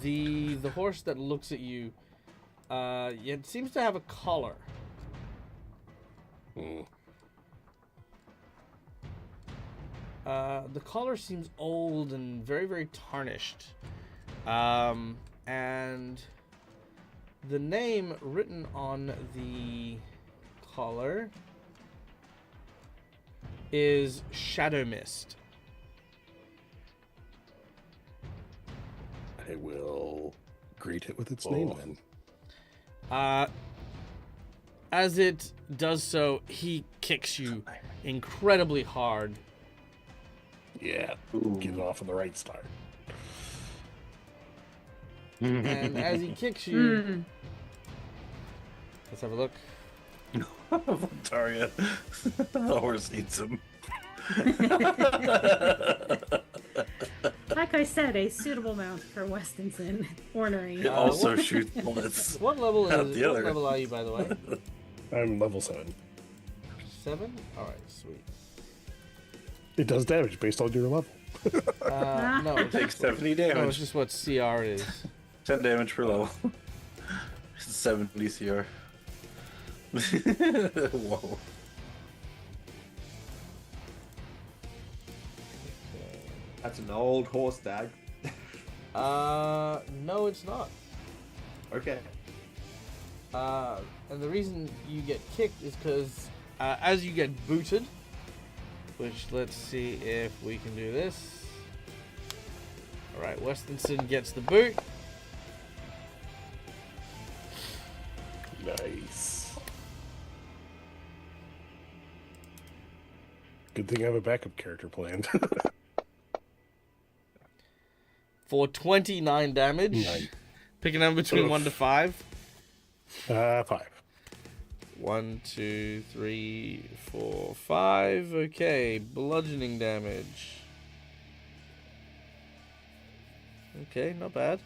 the horse that looks at you, it seems to have a collar. The collar seems old and very, very tarnished. And the name written on the collar is Shadow Mist. I will greet it with its name then. As it does so, he kicks you incredibly hard. Yeah. Get it off on the right start. And as he kicks you, let's have a look. Target. The horse eats him. Like I said, a suitable mount for Westonson. Ornery. It also shoots bullets. What level Out is the what other. level are you, by the way? I'm level 7. 7? Alright, sweet. It does damage based on your level. No, it's Takes 70 no, it's damage. just what CR is. 10 damage per level. 70 CR. Whoa. That's an old horse, Dag. No, it's not. Okay. And the reason you get kicked is because as you get booted, which let's see if we can do this. Alright, Westonson gets the boot. Nice. Good thing I have a backup character planned. For 29 damage. Nine. Pick a number between 1 to 5. 5. 1, 2, 3, 4, 5. Okay, bludgeoning damage. Okay, not bad.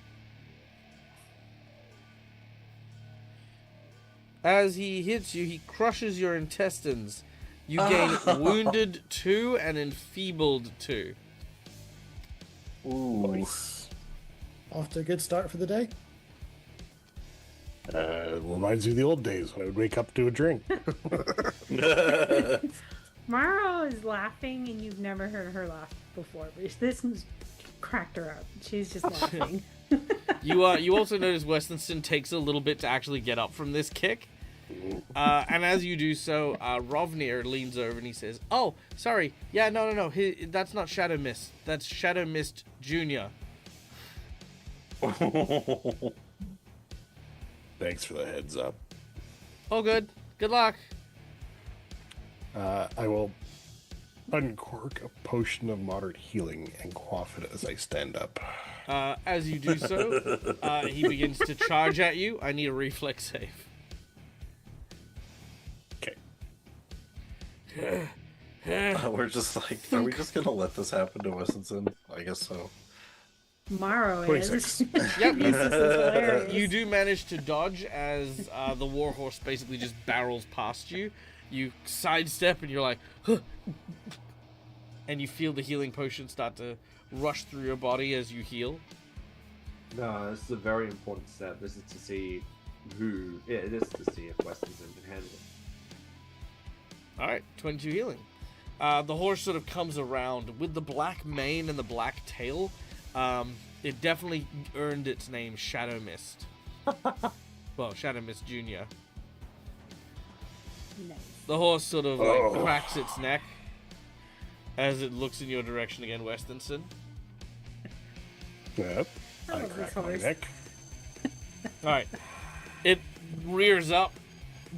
As he hits you, he crushes your intestines. You gain wounded 2 and enfeebled 2. Ooh. Nice. Off to a good start for the day. Reminds you of the old days when I would wake up to a drink. Maro is laughing, and you've never heard her laugh before, but this one's cracked her up. She's just laughing. You also notice Westonson takes a little bit to actually get up from this kick. And as you do so, Rovnir leans over and he says, "Oh, sorry. Yeah, no. That's not Shadow Mist. That's Shadow Mist Jr." Thanks for the heads up. Oh, good. Good luck. I will uncork a potion of moderate healing and quaff it as I stand up. As you do so, he begins to charge at you. I need a reflex save. Okay. We're just like, are we just gonna let this happen to Westonson? I guess so. Maro is. 26. Yep, This is hilarious. you do manage to dodge as the warhorse basically just barrels past you. You sidestep and you're like, huh. And you feel the healing potion start to rush through your body as you heal. No, this is a very important step. This is to see this is to see if Westonson can handle it. Alright, 22 healing. The horse sort of comes around with the black mane and the black tail. It definitely earned its name Shadow Mist. Well, Shadow Mist Jr. Nice. The horse sort of like cracks its neck as it looks in your direction again, Westonson. Yep. I I love this crack my horse. neck. Alright. It rears up,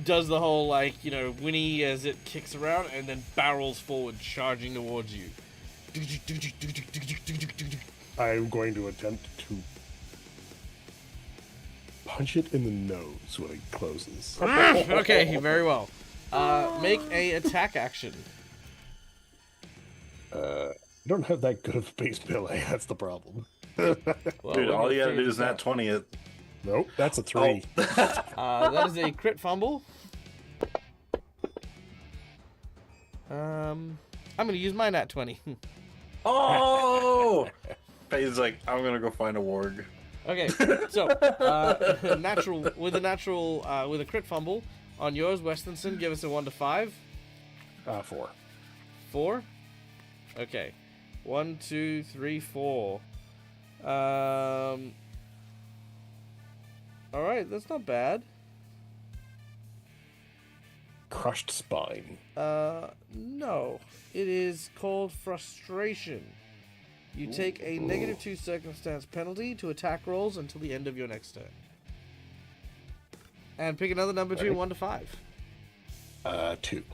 does the whole whinny as it kicks around, and then barrels forward, charging towards you. I'm going to attempt to punch it in the nose when it closes. Okay, very well. Make a attack action. I don't have that good of a base melee. That's the problem. Well, Dude, let all me you gotta change do is that. nat 20 it. Nope, that's a 3. That is a crit fumble. I'm gonna use my nat 20. Oh! He's like, I'm gonna go find a warg. Okay, so with a crit fumble on yours, Westonson, give us a 1 to 5. 4. 4. Okay, 1, 2, 3, 4. All right, that's not bad. Crushed spine. No, it is called frustration. You take a -2 circumstance penalty to attack rolls until the end of your next turn. And pick another number between 1 to 5. 2.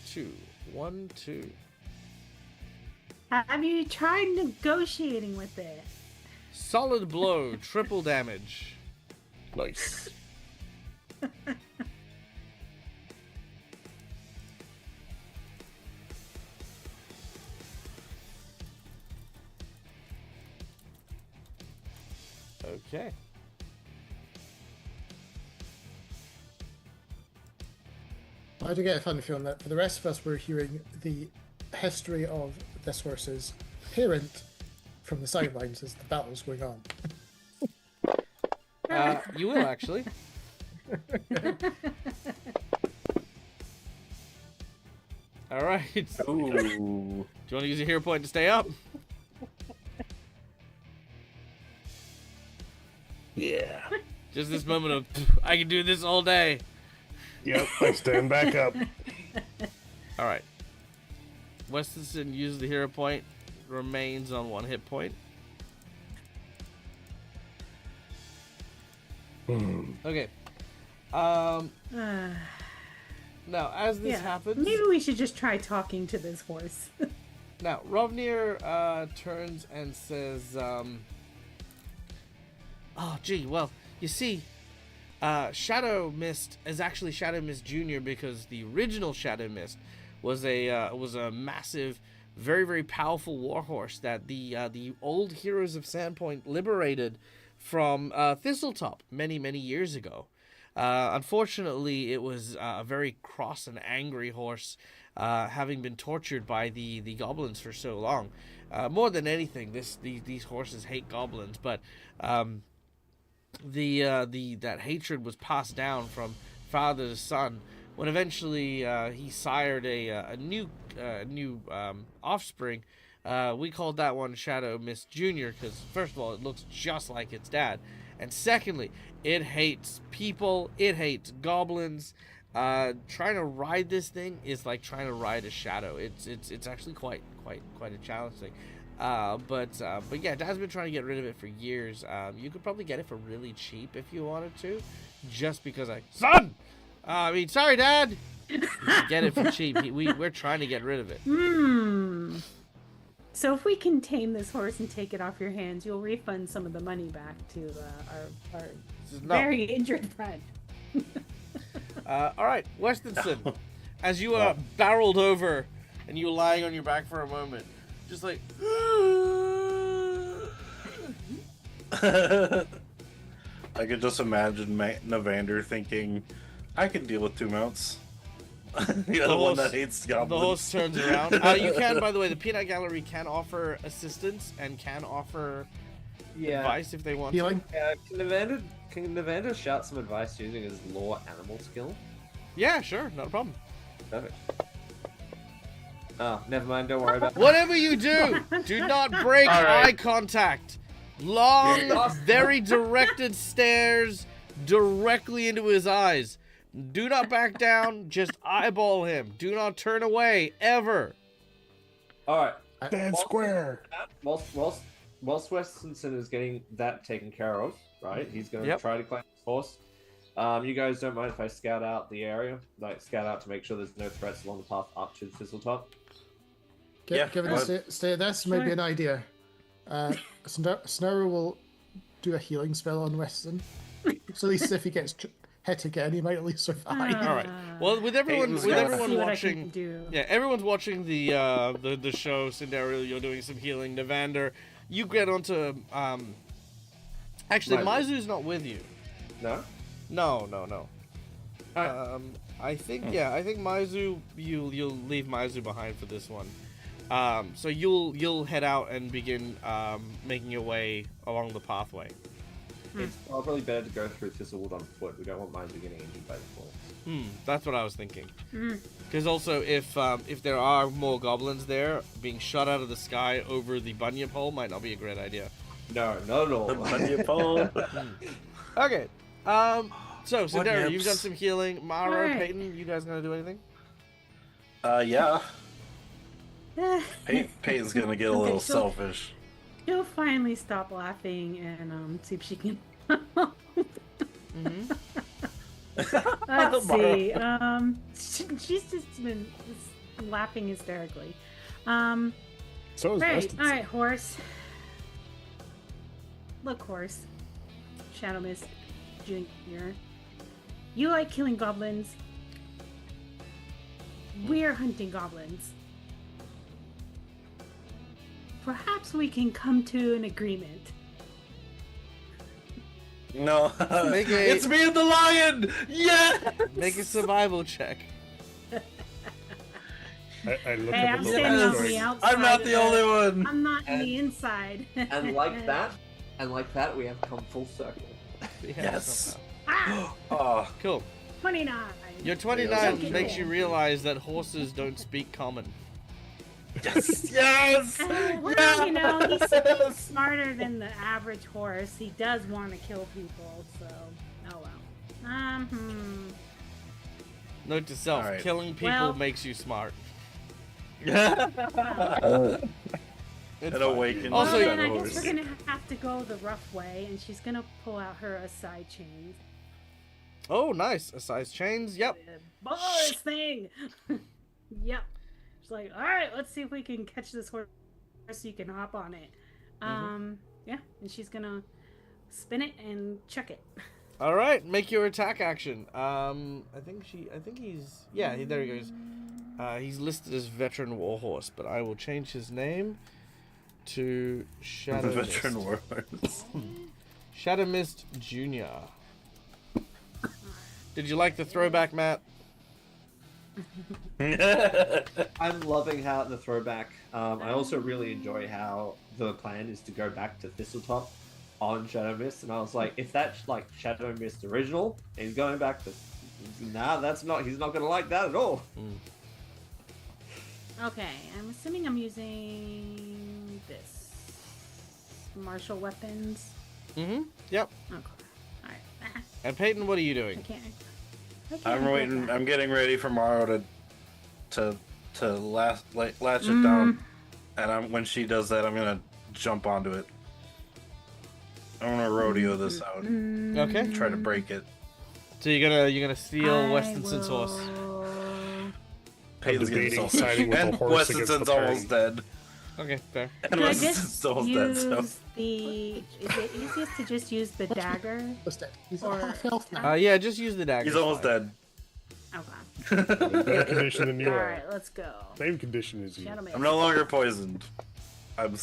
2. 1, 2. Have you tried negotiating with it? Solid blow, triple damage. Nice. Okay. I do get a funny feeling that for the rest of us, we're hearing the history of this horse's parent from the sidelines as the battle's going on. You will actually. All right. Do Ooh. you want to use a hero point to stay up? Yeah. Just this moment of, I can do this all day. Yep, I stand back up. All right. Westonson uses the hero point, remains on 1 hit point. Okay. Now, as this happens, Maybe we should just try talking to this horse. now Rovnir turns and says, "Oh, gee, well, you see, Shadow Mist is actually Shadow Mist Junior because the original Shadow Mist was a massive, very very powerful warhorse that the old heroes of Sandpoint liberated from Thistletop many years ago. Unfortunately, it was a very cross and angry horse, having been tortured by the goblins for so long. More than anything, these horses hate goblins, but that hatred was passed down from father to son. When eventually he sired a new offspring, we called that one Shadow Mist Junior because first of all, it looks just like its dad, and secondly, it hates people, it hates goblins. Trying to ride this thing is like trying to ride a shadow. It's actually quite a challenging. But yeah, Dad's been trying to get rid of it for years. You could probably get it for really cheap if you wanted to, just because sorry, Dad. You can get it for cheap. We're trying to get rid of it. So if we can tame this horse and take it off your hands, you'll refund some of the money back to our very injured friend. All right, Westonson, as you are barreled over and you lying on your back for a moment, just like I could just imagine Navander thinking, I can deal with 2 mounts. The other one that hates goblins. The horse turns around. You can, by the way, the Peanut Gallery can offer assistance and can offer advice if they want Healing? to. Can Navander shout some advice using his law animal skill? Yeah, sure, not a problem. Perfect. Oh, never mind, don't worry about it. Whatever you do not break eye contact. Long, very directed stares directly into his eyes. Do not back down, just eyeball him. Do not turn away, ever. Alright. Stand square. Whilst Westonson is getting that taken care of, right? He's going to try to claim his horse. You guys don't mind if I scout out the area? Like, scout out to make sure there's no threats along the path up to Thistletop? Given the state of this, maybe an idea. Snow will do a healing spell on Weston. So at least if he gets hit again, he might at least survive. All right. Well, with everyone watching, everyone's watching the show. Cinderella, you're doing some healing. Navander, you get onto. Actually, Maizu's not with you. No. No. I think Maizu, you'll leave Maizu behind for this one. So you'll head out and begin making your way along the pathway. It's probably better to go through Thistlewood on foot. We don't want Maizu getting injured by the fall. That's what I was thinking. Because also, if there are more goblins there, being shot out of the sky over the bunyip hole might not be a great idea. No, not at all. The bunyip hole. Okay. So Sindera, you've done some healing. Mara, Right. Peyton, you guys gonna do anything? Yeah. Peyton's gonna get a little so- selfish. She'll finally stop laughing and see if she can. Let's see. She's just been laughing hysterically. So is Right. Weston. All right, horse. Look, horse. Shadow Mist Junior. You like killing goblins. We're hunting goblins. Perhaps we can come to an agreement. No. a- It's me and the lion! Yeah! Make a survival check. I look Hey, up I'm at standing on the the outside. I'm not of the only one! I'm not in the inside. And like that, we have come full circle. Yes. Ah, Oh, Cool. 29. Your 29 Okay. makes you realize that horses don't speak common. yes! Yes! Well, you know, he's smarter than the average horse. He does want to kill people, so oh well. Note to self: All right. killing people Well- makes you smart. It's An fine. awakened Also, Well, you- then I horse. guess we're gonna have to go the rough way, and she's gonna pull out her side chains. Oh, nice. A size chains. Yep. Boss thing. Yep. She's like, all right, let's see if we can catch this horse so you can hop on it. Yeah, and she's gonna spin it and chuck it. All right, make your attack action. I think he's there he goes. He's listed as veteran warhorse, but I will change his name to Shadow Veteran Mist. warhorse. Shadow Mist Jr. Did you like the throwback, Matt? I'm loving how the throwback. I also really enjoy how the plan is to go back to Thistletop on Shadow Mist, and I was like, if that's like Shadow Mist original, and he's going back to, that's not. He's not going to like that at all. Okay, I'm assuming I'm using this martial weapons. Mm-hmm. Yep. Okay. All right. And Peyton, what are you I doing? can't. I'm do waiting. that. I'm getting ready for Morrow to latch it down, and when she does that, I'm gonna jump onto it. I'm gonna rodeo this out. Okay. Try to break it. So you're gonna steal Westinson's horse. Peyton's getting debating selfish. siding with the And horse against Westinson's the almost dead. Okay, fair. And Can I Westinson's just almost dead. So use the? Is it easiest to just use the dagger? He's Or- at half health now. Yeah, just use the dagger. he's almost dead. Okay. Better condition than you All are. right, let's go. Same condition as you. Shadow Mist. I'm no longer poisoned. I'm.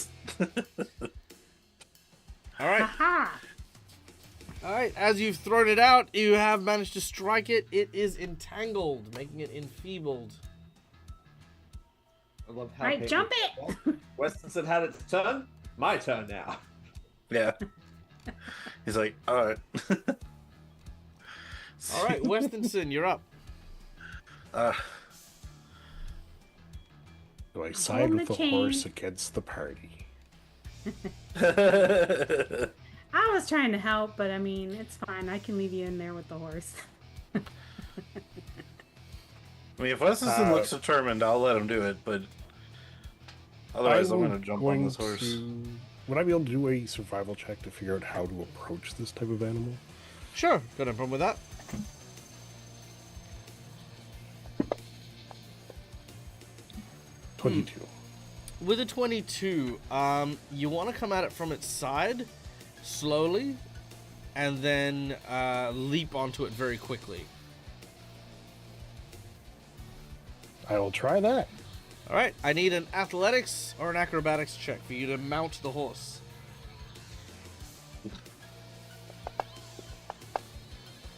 All right. Aha! All right. As you've thrown it out, you have managed to strike it. It is entangled, making it enfeebled. I love how. All right, Peyton- jump it. Westinson had its turn. My turn now. Yeah. He's like, all right. All right, Westinson, you're up. Do I side Hold with the the horse chain. against the party? I was trying to help, but I mean, it's fine. I can leave you in there with the horse. I mean, if Westinson looks determined, I'll let him do it, but otherwise I'm gonna jump on this horse. Would I be able to do a survival check to figure out how to approach this type of animal? Sure, got no problem with that. $22. With a 22, you want to come at it from its side, slowly, and then leap onto it very quickly. I will try that. All right, I need an athletics or an acrobatics check for you to mount the horse.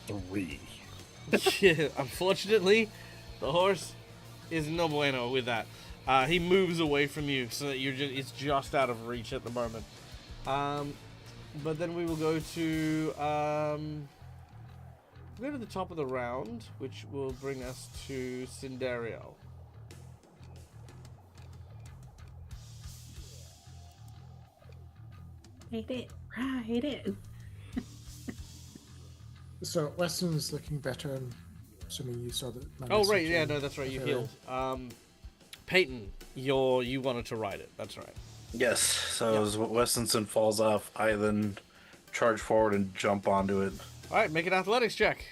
3. Yeah, unfortunately, the horse is no bueno with that. He moves away from you, so that it's just out of reach at the moment. But then we will go to the top of the round, which will bring us to Cinderio. Hate it. Right it. So Weston's looking better, and assuming you saw that. my Oh right, message yeah, and no, that's right. You earlier. healed. Peyton, you wanted to ride it. That's right. Yes, so as Westinson falls off, I then charge forward and jump onto it. All right, make an athletics check.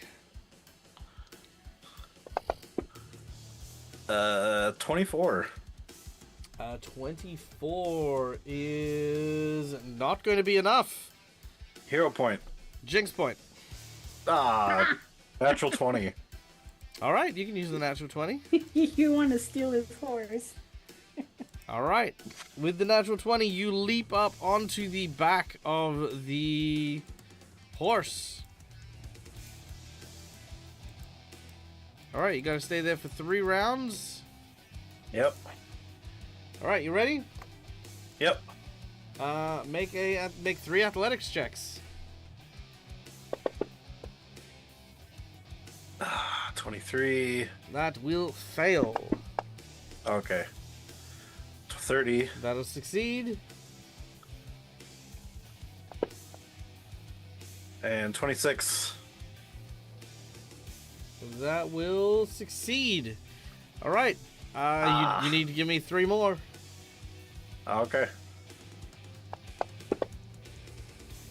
24. 24 is not going to be enough. Hero point. Jinx point. Ah, natural 20. All right, you can use the natural 20. You want to steal his horse. All right. With the natural 20, you leap up onto the back of the horse. All right, you got to stay there for 3 rounds. Yep. All right, you ready? Yep. Make 3 athletics checks. 23. That will fail. Okay. 30. That'll succeed. And 26. That will succeed. All right. You need to give me 3 more. Okay.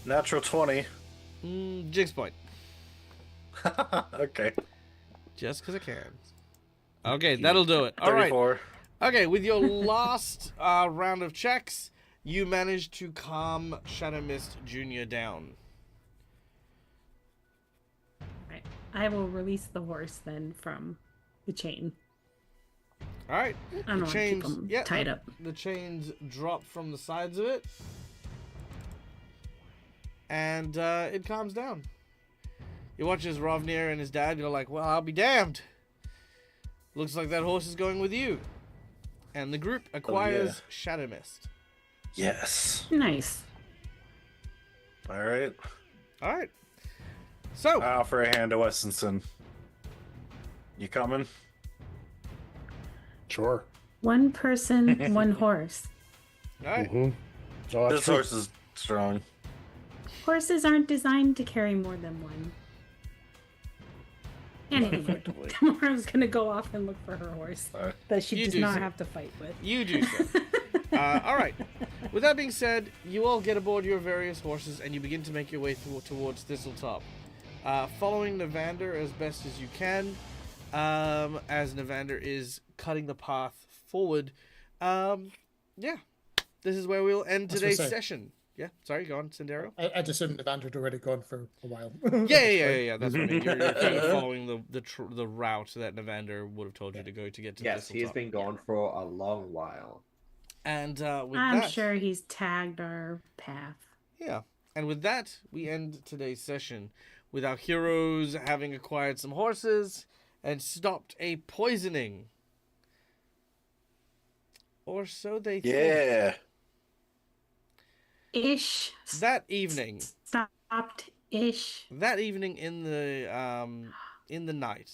Natural 20. Jinx point. Okay. Just because I can. Okay, that'll do it. All right. 34. Okay, with your last round of checks, you managed to calm Shadow Mist Jr. down. I will release the horse then from the chain. All right. I don't want to keep him tied up. The chains drop from the sides of it, and it calms down. You watch as Rovnir and his dad go like, "Well, I'll be damned. Looks like that horse is going with you." And the group acquires Shadow Mist. Yes. Nice. All right. All right. So I offer a hand to Westonson. You coming? Sure. One person, one horse. all right. Mm-hmm. Oh, that's This true. horse is strong. Horses aren't designed to carry more than one. Anyway, tomorrow's gonna go off and look for her horse that she You does do not so. have to fight with. You do so. All right. With that being said, you all get aboard your various horses and you begin to make your way towards Thistletop. Following Navander as best as you can, as Navander is cutting the path forward. Yeah, this is where we'll end That's today's what I say. session. Yeah, sorry, go on, Sindero. I'd assumed the band had already gone for a while. Yeah. That's what I mean. You're kind of following the route that Navander would have told you to go to get to Yes, Thistletop. he's been gone for a long while. And with I'm that, sure he's tagged our path. yeah. And with that, we end today's session with our heroes having acquired some horses and stopped a poisoning. Or so they think. Yeah. Ish. That evening. Stopped. Ish. That evening in the night,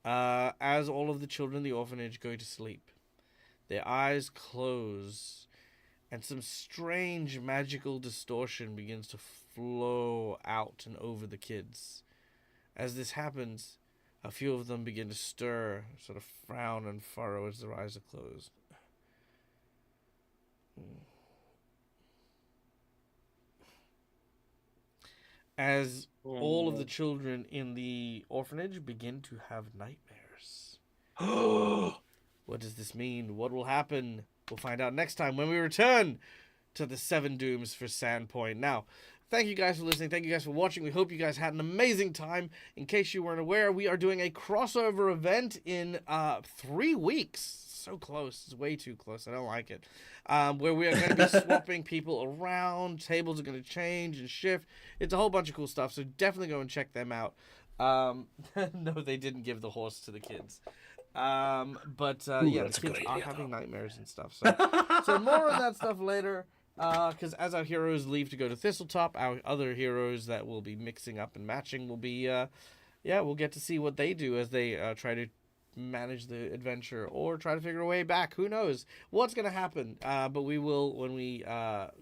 as all of the children in the orphanage go to sleep, their eyes close, and some strange magical distortion begins to flow out and over the kids. As this happens, a few of them begin to stir, sort of frown and furrow as their eyes are closed. As all of the children in the orphanage begin to have nightmares. What does this mean? What will happen? We'll find out next time when we return to the 7 Dooms for Sandpoint. Now, thank you guys for listening. Thank you guys for watching. We hope you guys had an amazing time. In case you weren't aware, we are doing a crossover event in 3 weeks. So close. It's way too close. I don't like it. Where we are going to be swapping people around. Tables are going to change and shift. It's a whole bunch of cool stuff. So definitely go and check them out. No, they didn't give the horse to the kids. Yeah, the that's a good kids are idea, having nightmares and stuff. So more on that stuff later. Because as our heroes leave to go to Thistletop, our other heroes that will be mixing up and matching will be, we'll get to see what they do as they try to manage the adventure or try to figure a way back. Who knows what's going to happen? But we will when we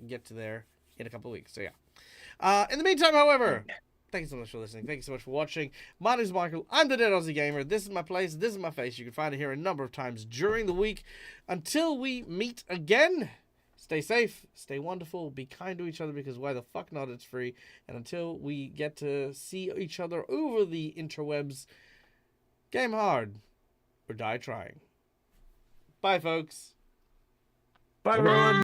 get to there in a couple of weeks. So yeah. In the meantime, however, thank you so much for listening. Thank you so much for watching. My name is Michael. I'm the Dead Aussie Gamer. This is my place. This is my face. You can find it here a number of times during the week. Until we meet again, stay safe, stay wonderful, be kind to each other because why the fuck not? It's free. And until we get to see each other over the interwebs, game hard or die trying. Bye, folks. Bye, everyone.